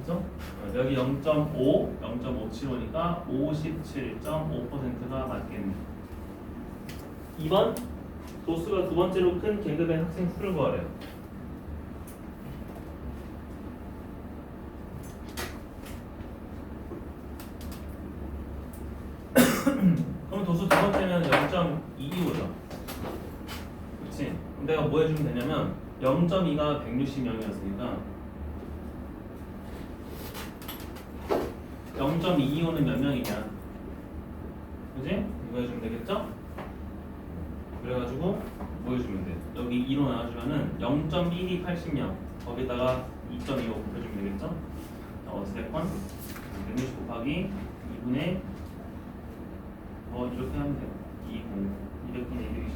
Speaker 1: 그죠? 여기 0.5, 0.575니까 57.5%가 맞겠네. 2번 도수가 두 번째로 큰 계급의 학생 수를 구하래요. 그럼 도수 두 번째면 0.225죠. 그렇지? 내가 뭐 해주면 되냐면 0.2가 160명이었으니까 0.225는 몇 명이냐? 그지? 이거 해주면 되겠죠? 그래가지고 뭐 해주면 돼? 여기 2로 나눠주면은 0.1이 80명 거기다가 2.25 곱해주면 되겠죠? 자, 어찌됐건 160 곱하기 2분의 이렇게 하면 돼요. 20 200분의 220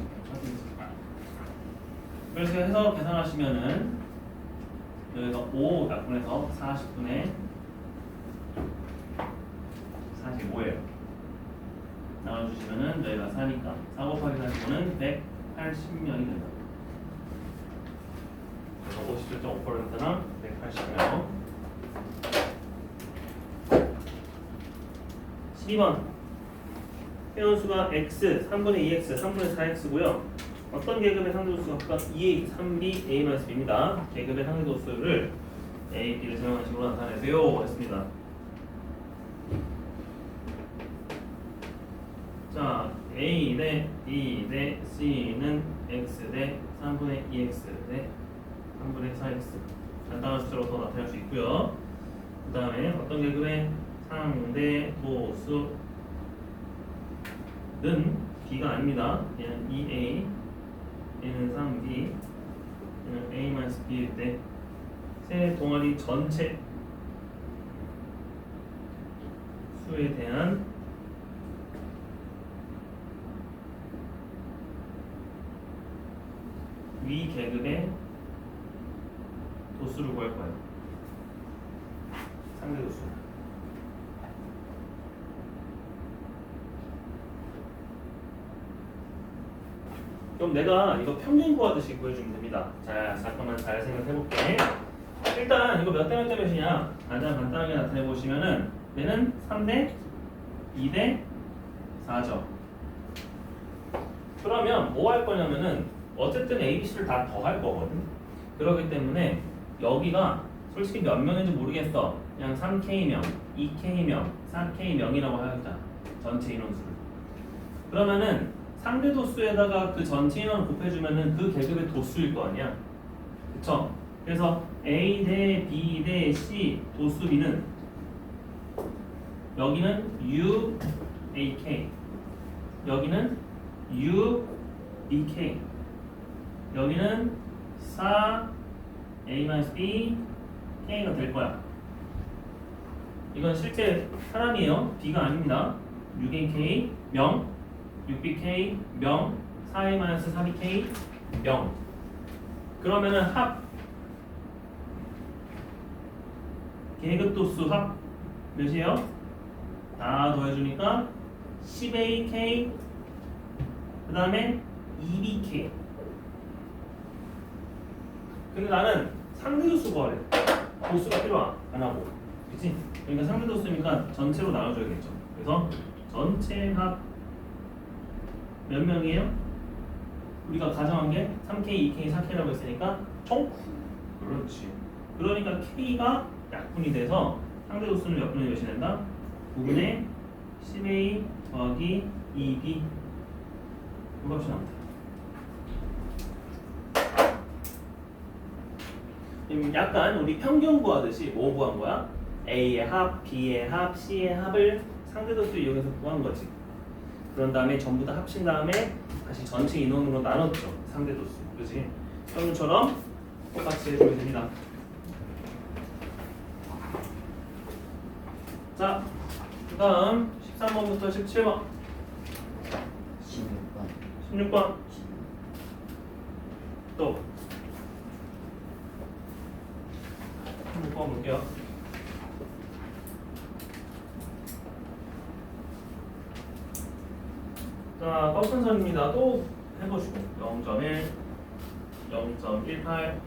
Speaker 1: 그래서 해서 계산하시면은 여기서 5 약분해서 40분의 45예요. 나눠주시면은 저희가 4니까 4 곱하기 45는 180명이 된다. 그래서 57.5%랑 180명. 12번 회원수가 x 3분의 2x 3분의 4x고요. 어떤 계급의 상대도수가 각각 2a, 3b, a-b입니다. 계급의 상대도수를 a, b를 사용한 식으로 나타내세요 했습니다. 자, a 대 b 대 c는 x 대 3분의 2x 대 3분의 4x 간단한 숫자로 더 나타낼 수 있고요. 그 다음에 어떤 계급의 상대도수 는 b가 아닙니다. 얘는 2a, 얘는 3b, 얘는 a-b일 때 세 동아리 전체 수에 대한 위 계급의 도수를 구할 거예요. 상대 도수. 그럼 내가 이거 평균 구하듯이 구해주면 됩니다. 자, 잠깐만 잘 생각해 볼게. 일단 이거 몇 대 몇 대 몇이냐? 가장 간단하게 나타내 보시면은 얘는 3대 2대 4죠. 그러면 뭐 할 거냐면은 어쨌든 ABC를 다 더할 거거든. 그렇기 때문에 여기가 솔직히 몇 명인지 모르겠어. 그냥 3K명, 2K명, 4K명이라고 하겠다. 전체 인원수를. 그러면은 상대 도수에다가 그 전체 인원을 곱해주면은 그 계급의 도수일 거 아니야. 그쵸? 그래서 A 대 B 대 C 도수 B는 여기는 U, AK, 여기는 U, BK, 여기는 4 A-B K가 될 거야. 이건 실제 사람이에요. B가 아닙니다. 6AK 명, 6BK 명, 4A-4BK 명. 그러면은 합 계급 도수 합 몇이에요? 다 더해주니까 10AK 그 다음에 2BK. 근데 나는 상대 도수 구하래. 도수가 필요 안 하고, 그치? 그러니까 상대 도수니까 전체로 나눠줘야겠죠. 그래서 전체 합 몇 명이에요? 우리가 가정한 게 3K, 2K, 4K라고 했으니까 총? 그렇지. 그러니까 K가 약분이 돼서 상대 도수는 몇 분의 몇이 된다? 9분의 10A 더하기 2B 이거 값이 나온다. 약간 우리 평균 구하듯이 뭐 구한 거야? A의 합, B의 합, C의 합을 상대도수 이용해서 구한 거지. 그런 다음에 전부 다 합친 다음에 다시 전체 인원으로 나눴죠. 상대도수. 그렇지? 평균처럼 똑같이 해주면 됩니다. 자, 그 다음 13번부터 17번 16번 또 16번 볼게요. 자, 꺾은선입니다. 또 해보시고 0.1, 0.18,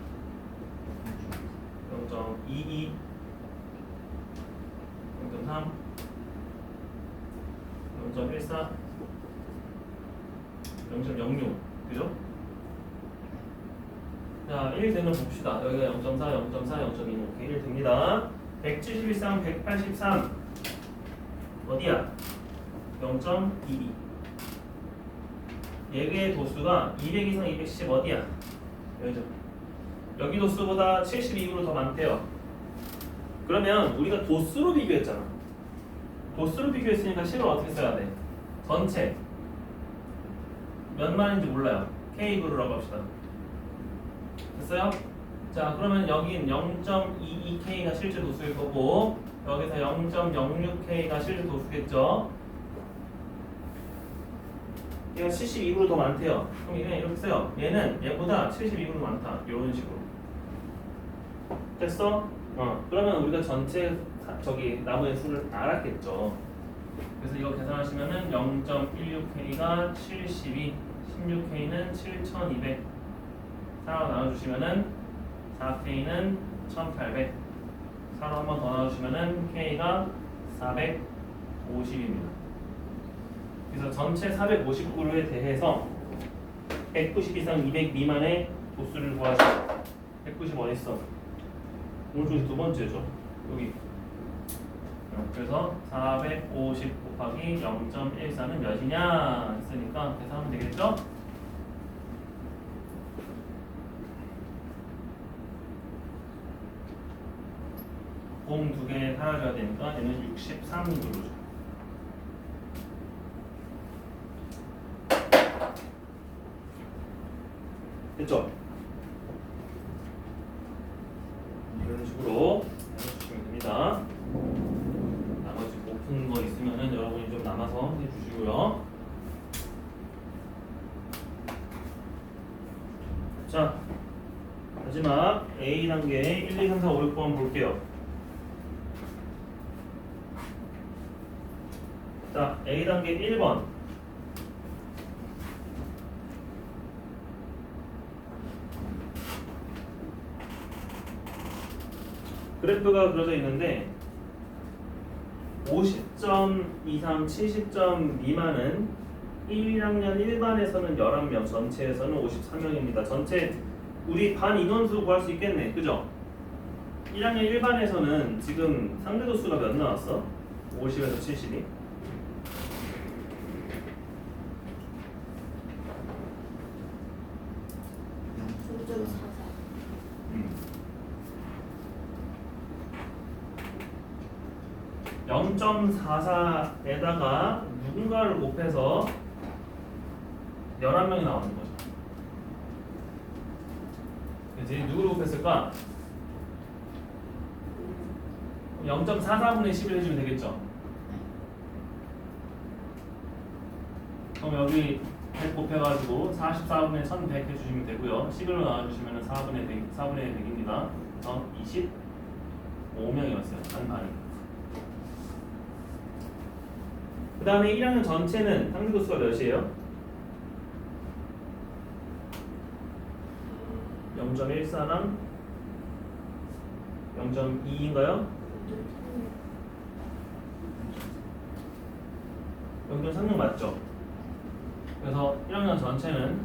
Speaker 1: 0.22, 0.3, 0.14, 0.06 그죠? 자, 1 되는 거 봅시다. 여기가 0.4, 0.4, 0.2 이렇게 1 됩니다. 171상 183 어디야? 0.22. 얘의 도수가 200 이상 210 어디야? 여기죠. 여기 도수보다 72으로 더 많대요. 그러면 우리가 도수로 비교했잖아. 도수로 비교했으니까 식을 어떻게 써야 돼? 전체 몇 만인지 몰라요. K그루라고 합시다. 됐어요? 자, 그러면 여긴 0.22K가 실제 도수일 거고 여기서 0.06K가 실제 도수겠죠? 얘가 72으로 더 많대요. 그럼 얘는 이렇게 써요. 얘는 얘보다 72으로 많다. 이런 식으로. 됐어? 그러면 우리가 전체 저기 나무의 수를 알았겠죠. 그래서 이거 계산하시면은 0.16K가 72, 16K는 7200. 4로 나눠주시면은 4K는 1800. 4로 한 번 더 나눠주시면은 K가 450입니다. 그래서 전체 450그루에 대해서 190 이상 200 미만의 도수를 구하시오. 190 어디 있어? 오늘 중에서 두 번째죠. 여기. 그래서 450 곱하기 0.14는 몇이냐 했으니까 계산하면 되겠죠? 공 두 개 사라져야 되니까 얘는 63그루죠. 됐죠? 이런 식으로 해주시면 됩니다. 나머지 못 푼 거 있으면 단계 1, 2, 3, 4, 5, 6번 볼게요. 자, A 단계 1번. 그래프가 그려져 있는데 50점 이상 70점 미만은 1학년 1반에서는 11명, 전체에서는 54명입니다. 전체 우리 반 인원수 구할 수 있겠네. 그죠? 1학년 1반에서는 지금 상대도 수가 몇 나왔어? 50에서 70이?
Speaker 2: 0.44.
Speaker 1: 0.44에다가 누군가를 곱해서 11명이 나오는 거죠. 그치? 누구를 곱했을까? 0.44분의 10을 해주면 되겠죠. 그럼 여기 100 곱해가지고 44분의 1100 해주시면 되고요. 11로 나와주시면 4분의 100입니다. 그래서 25명이었어요. 반반이. 그 다음에 1학년 전체는 상대도 수가 몇이에요? 0.14랑 0.2인가요? 0.36 맞죠? 그래서 1학년 전체는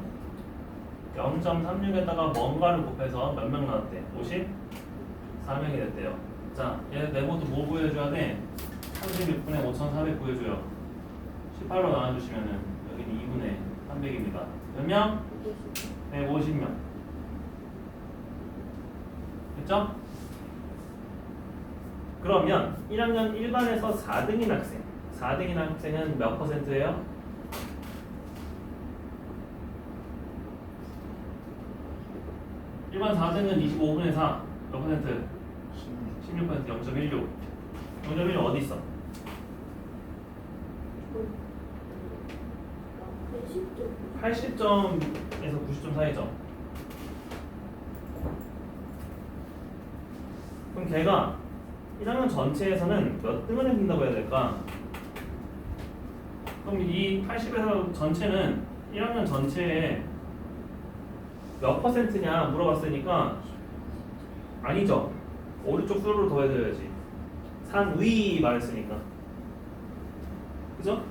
Speaker 1: 0.36에다가 뭔가를 곱해서 몇 명 나왔대? 54명이 됐대요. 자, 얘 네모도 뭐 구해줘야 돼? 36분의 5400 구해줘요. 18로 나눠주시면은 여기는 2분의 300입니다. 몇 명? 150명. 됐죠? 그러면 1학년 1반에서 4등인 학생 4등인 학생은 몇 퍼센트예요? 일반 4등은 25분의 4 몇 퍼센트? 16% 0.16 0.16 어디 있어? 80점에서 90점 사이죠. 그럼 걔가 1학년 전체에서는 몇 등을 해준다고 해야 될까? 그럼 이 80에서 전체는 1학년 전체에 몇 퍼센트냐 물어봤으니까 아니죠. 오른쪽 수를 더해줘야지. 상위 말했으니까. 그죠?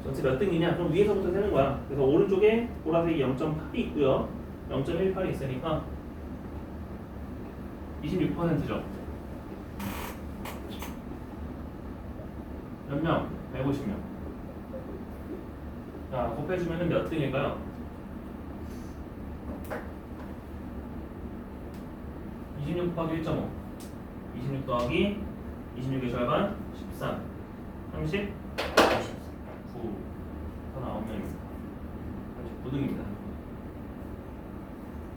Speaker 1: 전체 몇 등이냐? 그럼 위에서부터 세는 거야. 그래서 오른쪽에 보라색이 0.8이 있고요. 0.18이 있으니까 26%죠. 몇 명? 150명. 자, 곱해주면 몇 등일까요? 26 곱하기 1.5 26 더하기 26의 절반 13 30 9 9명입니다. 39등입니다.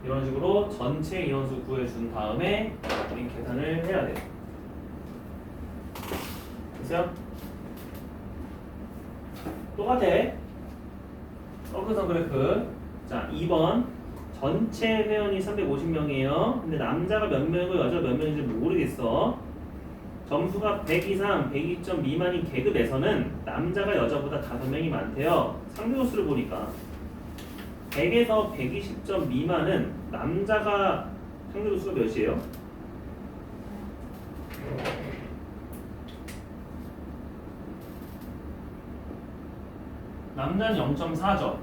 Speaker 1: 이런 식으로 전체 인원수 구해준 다음에 우리 계산을 해야 돼요. 됐어요? 똑같아. 서클선 그래프. 자, 2번 전체 회원이 350명이에요. 근데 남자가 몇 명이고 여자가 몇 명인지 모르겠어. 점수가 100 이상 102점 미만인 계급에서는 남자가 여자보다 5명이 많대요. 상대수를 보니까 100에서 120점 미만은 남자가 상대수가 몇이에요? 남자는 0.4죠.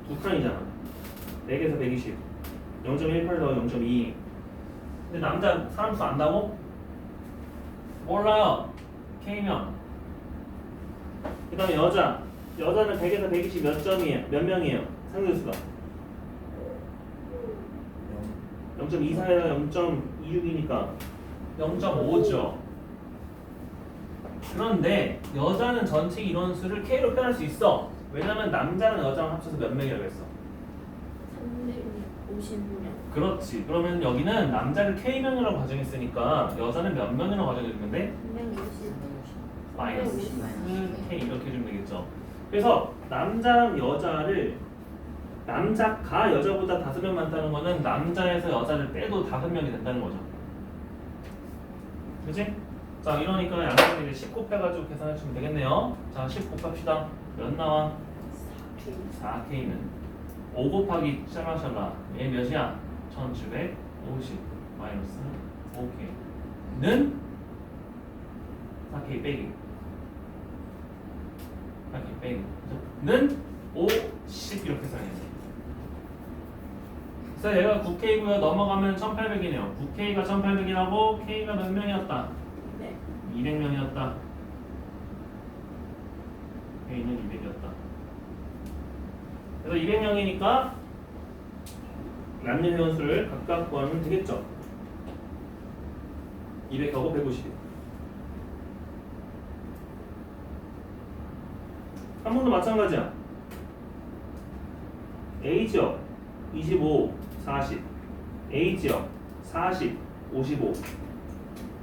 Speaker 1: 두 칸이잖아. 100에서 120 0.18 더하기 0.2. 근데 남자 사람 수 안다고? 몰라요. K명. 그 다음에 여자는 100에서 120 몇 점이에요? 몇 명이에요? 상대수가 0.24에서 0.26이니까 0.5죠. 그런데 여자는 전체 인원수를 K로 표현할 수 있어. 왜냐면 남자랑 여자랑 합쳐서 몇 명이라고 했어?
Speaker 2: 350명.
Speaker 1: 그렇지. 그러면 여기는 남자를 K명이라고 가정했으니까 여자는 몇 명이라고 가정해주면 돼?
Speaker 2: 360.
Speaker 1: 마이너스 K 이렇게 해주면 되겠죠. 그래서 남자랑 여자를 남자가 여자보다 5명 많다는 거는 남자에서 여자를 빼도 5명이 된다는 거죠. 그치? 자, 이러니까 양쪽에 10 곱해가지고 계산해주면 되겠네요. 자, 10 곱합시다. 몇 나와? 4K는 5 곱하기 샬라샬라 얘 몇이야? 1750 마이너스 5K는 4K 빼기 4K 빼기 는 50 이렇게 써야지. 그래서 얘가 9K고요. 넘어가면 1800이네요. 9K가 1800이라고 K가 몇 명이었다?
Speaker 2: 네.
Speaker 1: 200명이었다. K는 200이었다. 그래서 200명이니까 남녀 회원수를 각각 구하면 되겠죠. 200하고 150. 한 번도 마찬가지야. A지역 25, 40. A지역 40, 55.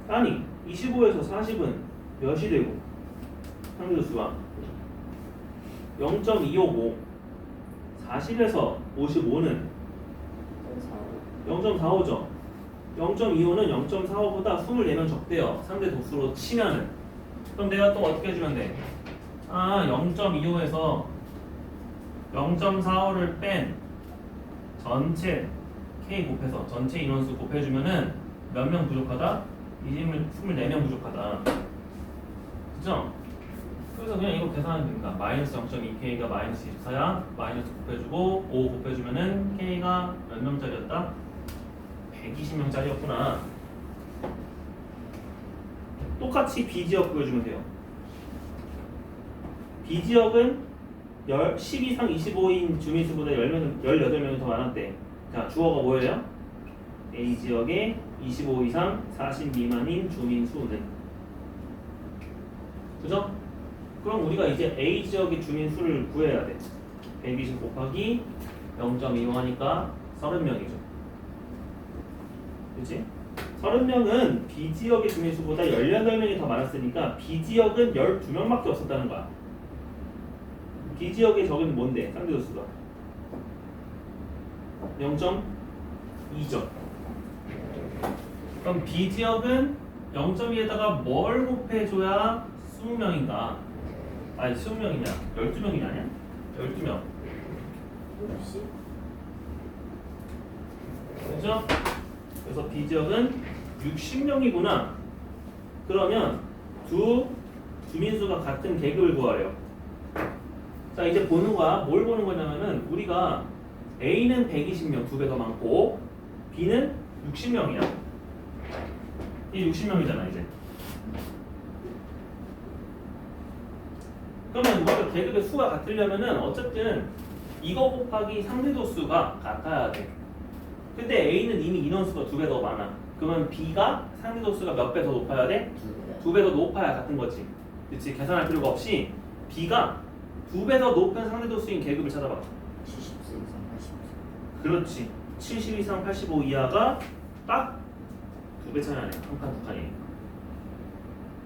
Speaker 1: 아니 25에서 40은 몇이 되고 상대수가 0.255. 40에서 55는 0.45죠. 0.25는 0.45보다 24명 적대요. 상대 도수로 치면은. 그럼 내가 또 어떻게 해주면 돼? 0.25에서 0.45를 뺀 전체 K 곱해서 전체 인원수 곱해주면은 몇 명 부족하다? 24명 부족하다. 그죠? 그래서 그냥 이거 계산하면 됩니다. 마이너스 0.2K가 마이너스 24야. 마이너스 곱해주고 5 곱해주면은 K가 몇 명짜리였다? 120명짜리였구나. 똑같이 B지역 구해주면 돼요. B지역은 10 이상 25인 주민수보다 18명이 더 많았대. 자, 주어가 뭐예요? A지역에 25 이상 40 미만인 주민수는. 그죠? 그럼 우리가 이제 A지역의 주민수를 구해야 돼. 120 곱하기 0.25 하니까 30명이죠. 그치? 30명은 B지역의 주민수보다 18명이 더 많았으니까 B지역은 12명밖에 없었다는 거야. B지역의 적은 뭔데? 상대도수가 0.2죠. 그럼 B지역은 0.2에다가 뭘 곱해줘야 20명인가? 아니 20명이냐? 12명이 아니야? 12명.
Speaker 2: 60.
Speaker 1: 그렇죠? 그래서 B지역은 60명이구나. 그러면 두 주민수가 같은 계급을 구하래요. 자, 이제 보는 거야. 뭘 보는 거냐면은 우리가 A는 120명, 2배 더 많고 B는 60명이야. 이 60명이잖아 이제. 그러면 우리가 계급의 수가 같으려면은 어쨌든 이거 곱하기 상대도수가 같아야 돼. 근데 A는 이미 인원수가 2배 더 많아. 그러면 B가 상대도수가 몇 배 더 높아야 돼? 2배 더 높아야 같은 거지. 그치? 계산할 필요가 없이 B가 2배 더 높은 상대도수인 계급을 찾아봐.
Speaker 2: 70세 이상 80세.
Speaker 1: 그렇지. 70 이상 85 이하가 딱 2배 차이 나네. 한 칸, 두 칸이니까.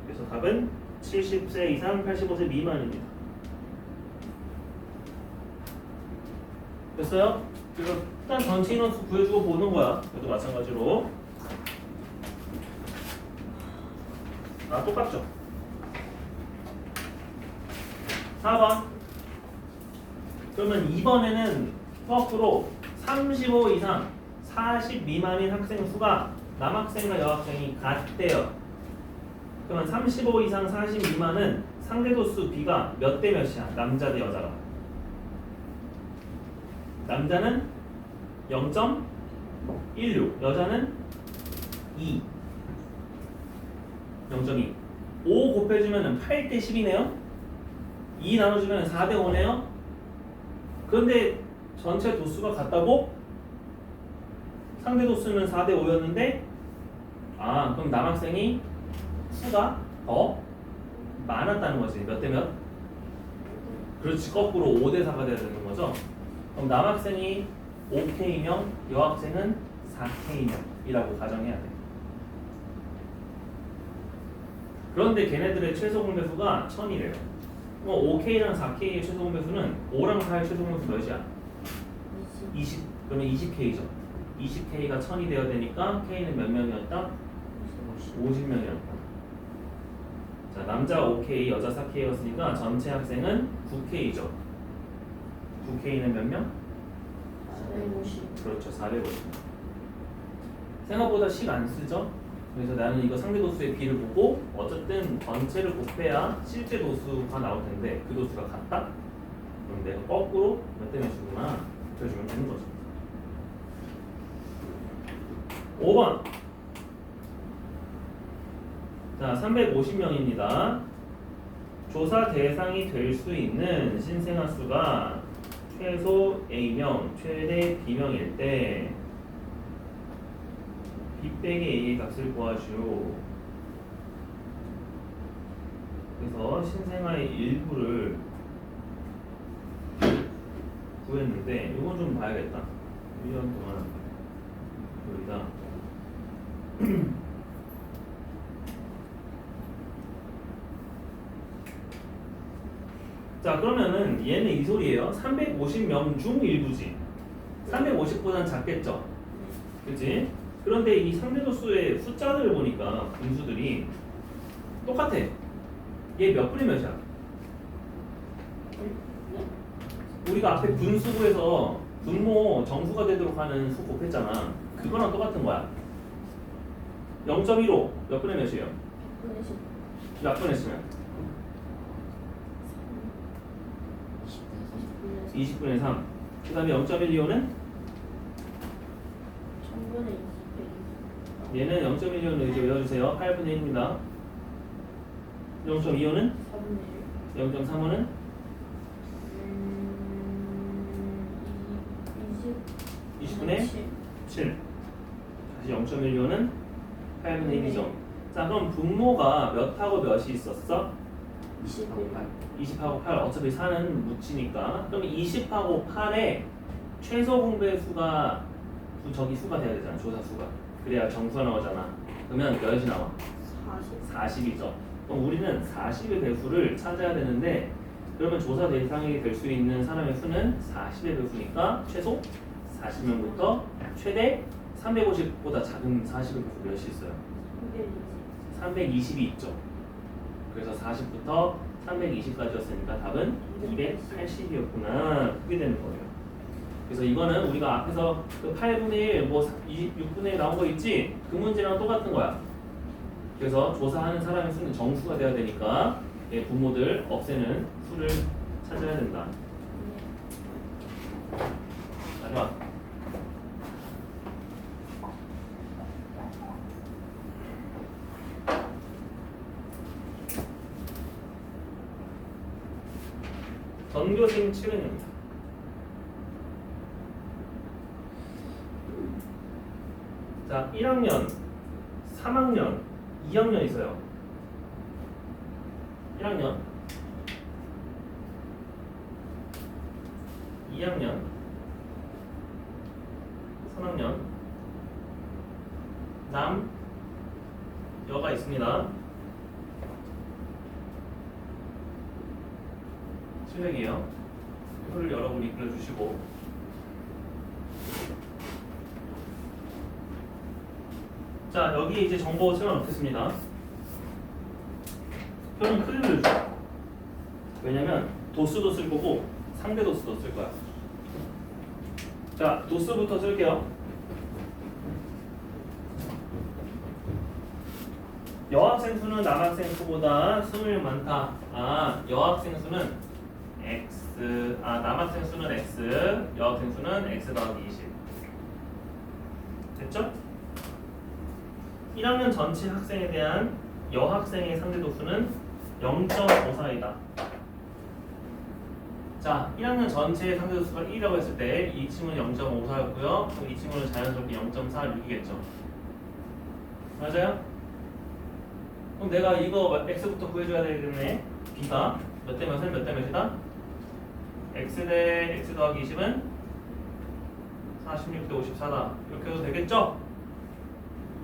Speaker 1: 그래서 답은 70세 이상 85세 미만입니다. 됐어요? 그래서 일단 전체 인원수 구해주고 보는 거야. 그래도 마찬가지로. 똑같죠? 4번. 그러면 2번에는 거꾸로 35 이상 40 미만인 학생 수가 남학생과 여학생이 같대요. 그러면 35 이상 40 미만은 상대도수 B가 몇 대 몇이야? 남자 대 여자가. 남자는 0.16, 여자는 2. 0.2. 5 곱해주면 8대 10이네요. 2 나눠주면 4대 5네요. 그런데 전체 도수가 같다고? 상대 도수는 4대 5였는데 그럼 남학생이 수가 더 많았다는 거지. 몇 대 몇? 그렇지. 거꾸로 5대 4가 돼야 되는 거죠. 그럼 남학생이 5K명, 여학생은 4K명이라고 가정해야 돼. 그런데 걔네들의 최소 공배수가 1000이래요. 5K랑 4K의 최소 공배수는 5랑 4의 최소 공배수 몇이야? 20 그러면 20K죠. 20K가 1000이 되어야 되니까 K는 몇 명이었다? 50명이었다. 자, 남자 5K, 여자 4K였으니까 전체 학생은 9K죠. 9K는 몇 명?
Speaker 2: 450.
Speaker 1: 그렇죠. 450. 생각보다 식 안 쓰죠? 그래서 나는 이거 상대 도수의 비를 보고 어쨌든 전체를 곱해야 실제 도수가 나올 텐데 그 도수가 같다? 그럼 내가 거꾸로 몇 대 몇이구나 그래주면 되는 거죠. 5번. 자, 350명입니다. 조사 대상이 될 수 있는 신생아 수가 최소 A명, 최대 B명일 때 B 빼기 A의 값을 구하시오. 그래서 신생아의 일부를 구했는데 이건 좀 봐야겠다. 1년 동안 우리가 자, 그러면은 얘는 이 소리예요. 350명 중 일부지. 350보다는 작겠죠. 그치? 그런데 이 상대도수의 숫자들을 보니까 분수들이 똑같아. 얘 몇 분의 몇이야? 우리가 앞에 분수구에서 분모 정수가 되도록 하는 수 곱했잖아. 그거랑 똑같은 거야. 0.15 몇 분의 몇이에요?
Speaker 2: 100분의 10.
Speaker 1: 몇 분의 10면? 20분의 3. 그 다음에 0.12호는?
Speaker 2: 1000분의 20.
Speaker 1: 얘는 0.12호는 이제 외워주세요. 8분의 1입니다. 0.25는?
Speaker 2: 4분의 1.
Speaker 1: 0.35는? 20분의 7. 다시 0.12호는 8분의 1이죠. 자, 그럼 분모가 몇하고 몇이 있었어? 20하고 8. 어차피 4는 묻히니까. 그럼 20하고 8의 최소 공배의 수가 저기 수가 돼야 되잖아. 조사 수가. 그래야 정수가 나오잖아. 그러면 몇이 나와?
Speaker 2: 40.
Speaker 1: 40이죠. 그럼 우리는 40의 배수를 찾아야 되는데 그러면 조사 대상이 될 수 있는 사람의 수는 40의 배수니까 최소 40명부터 최대 350보다 작은 40의 배수 몇이 있어요? 320이 있죠. 그래서 40부터 320까지였으니까 답은 280이었구나. 그게 되는 거예요. 그래서 이거는 우리가 앞에서 그 8분의 1, 뭐 6분의 1 나온 거 있지? 그 문제랑 똑같은 거야. 그래서 조사하는 사람의 수는 정수가 돼야 되니까 얘 부모들 없애는 수를 찾아야 된다. 마지막. 전교생 7회입니다. 자, 1학년, 3학년, 2학년 있어요. 1학년, 2학년, 3학년, 남, 여가 있습니다. 700이에요. 표를 여러분이 그려주시고 자, 여기 이제 정보 채워놓겠습니다. 표는 크게 그려줘. 왜냐면 도수도 쓸 거고 상대 도수도 쓸 거야. 자, 도수부터 쓸게요. 여학생 수는 남학생 수보다 20명 많다. 아, 여학생 수는 X, 남학생 수는 X, 여학생 수는 X 더하기 20. 됐죠? 1학년 전체 학생에 대한 여학생의 상대도수는 0.54이다. 자, 1학년 전체의 상대도수가 1이라고 했을 때 이 친구는 0.54였고요. 그럼 이 친구는 자연스럽게 0.46이겠죠. 맞아요? 그럼 내가 이거 X부터 구해줘야 되겠네. B가 몇 대 몇은 몇 대 몇이다? X 대 X 더하기 20은 46대 54다. 이렇게 해도 되겠죠?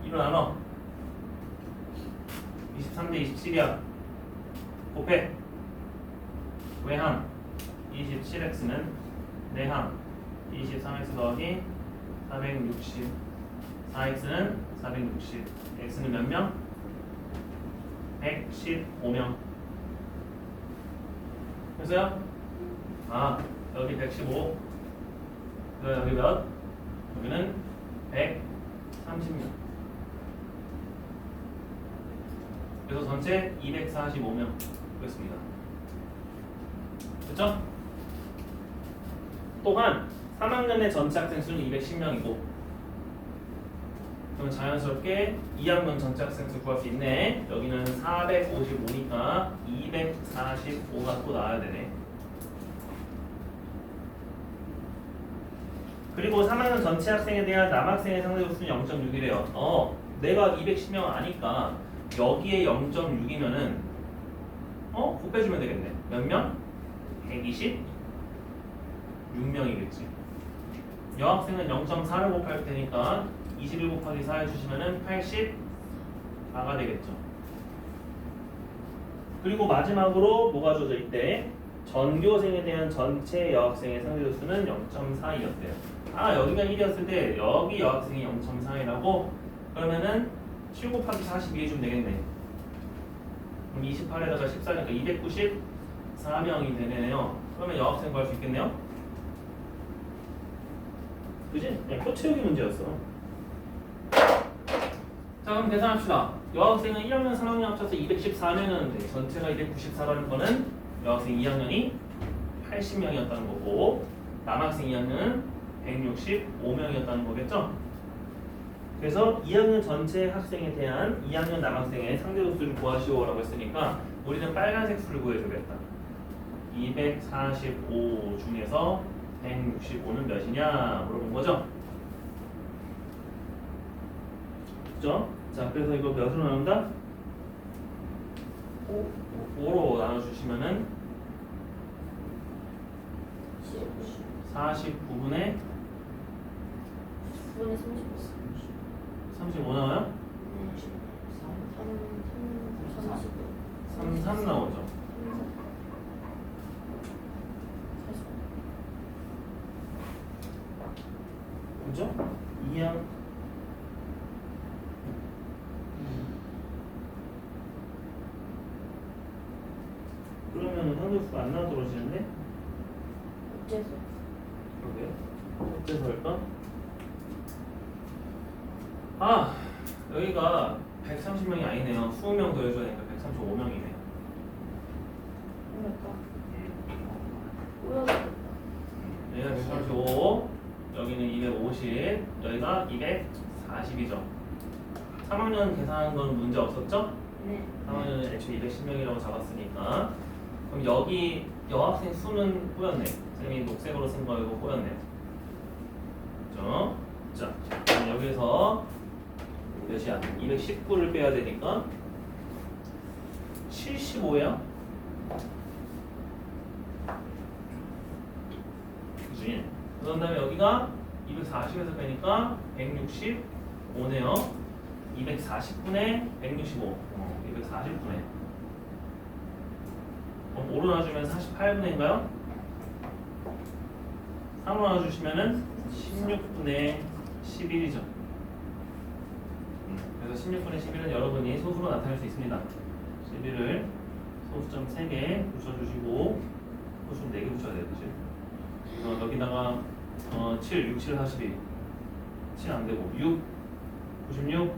Speaker 1: 2로 나눠. 23대 27이야. 곱해. 외항 27x는 내항 23x 더하기 460. 4x는 460. x는 몇 명? 115명. 됐어요? 아, 여기 115. 여기 몇? 여기는 130명. 그래서 전체 245명 그랬습니다. 됐죠? 또한 3학년의 전체 학생 수는 210명이고 그럼 자연스럽게 2학년 전체 학생 수 구할 수 있네. 여기는 455니까 245가 또 나와야 되네. 그리고 3학년 전체 학생에 대한 남학생의 상대수는 0.6이래요. 내가 210명 아니까 여기에 0.6이면은 곱해주면 되겠네. 몇 명? 126명이겠지. 여학생은 0.4를 곱할 테니까 21 곱하기 4 해주시면은 84가 되겠죠. 그리고 마지막으로 뭐가 주어져 있대? 전교생에 대한 전체 여학생의 상대수는 0.42였대요. 여기가 1이었을 때 여기 여학생이 0.4이라고 그러면은 7 곱하기 42 해주면 되겠네. 그럼 28에다가 14니까 294명이 되네요. 그러면 여학생 구할 수 있겠네요. 그지? 그냥 표 채우기 문제였어. 자, 그럼 계산합시다. 여학생은 1학년, 3학년 합쳐서 214명이었는데 전체가 294라는 거는 여학생 2학년이 80명이었다는 거고 남학생 2학년은 165명이었다는 거겠죠? 그래서 2학년 전체 학생에 대한 2학년 남학생의 상대수를 구하시오라고 했으니까 우리는 빨간색 수를 구해주겠다. 245 중에서 165는 몇이냐 물어본 거죠? 그죠? 자, 그래서 이거 몇으로 나눈다? 5로 나눠주시면은 49분의
Speaker 2: 9분의
Speaker 1: 35 나와요? 33 나오죠? 그죠? 2학 그러면 상대수가 안 나와 떨어지는데?
Speaker 2: 어째서?
Speaker 1: 그러게요. 어째서 할까? 여기가 130명이 아니네요. 20명 더 해줘야 되니까 135명이네요.
Speaker 2: 뭐랄까?
Speaker 1: 여기가 135, 여기는 250, 여기가 240이죠. 3학년 계산한 건 문제 없었죠?
Speaker 2: 네.
Speaker 1: 3학년은 애초에 210명이라고 잡았으니까. 그럼 여기 여학생 수는 꼬였네. 쌤이 녹색으로 쓴 거 이거 꼬였네. 그죠? 자, 그럼 여기서 몇이야? 219를 빼야 되니까 75야? 그치? 그 다음에 여기가 240에서 빼니까 165네요. 240분의 165. 240분의. 그럼 5로 나눠주면 48분의인가요? 3으로 나눠주시면은 16분의 11이죠. 그래서 16분의 11은 여러분이 소수로 나타낼 수 있습니다. 11을 소수점 3개 붙여주시고 소수점 4개 붙여야 돼요. 그치? 여기다가 7, 6, 7, 42 7 안되고 6, 96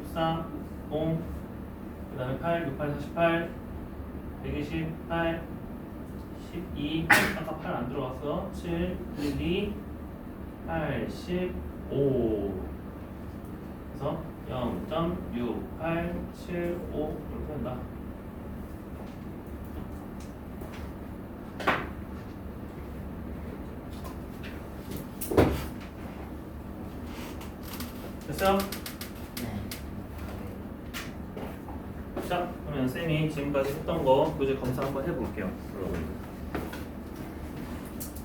Speaker 1: 14, 0 그 다음에 8, 6, 8, 48 128 12 아까 8 안 들어갔어. 7, 1, 2 85 그래서 0.6875 이렇게 된다. 됐어요? 자, 그러면 쌤이 지금까지 했던 거 교재 검사 한번 해볼게요. 여러분.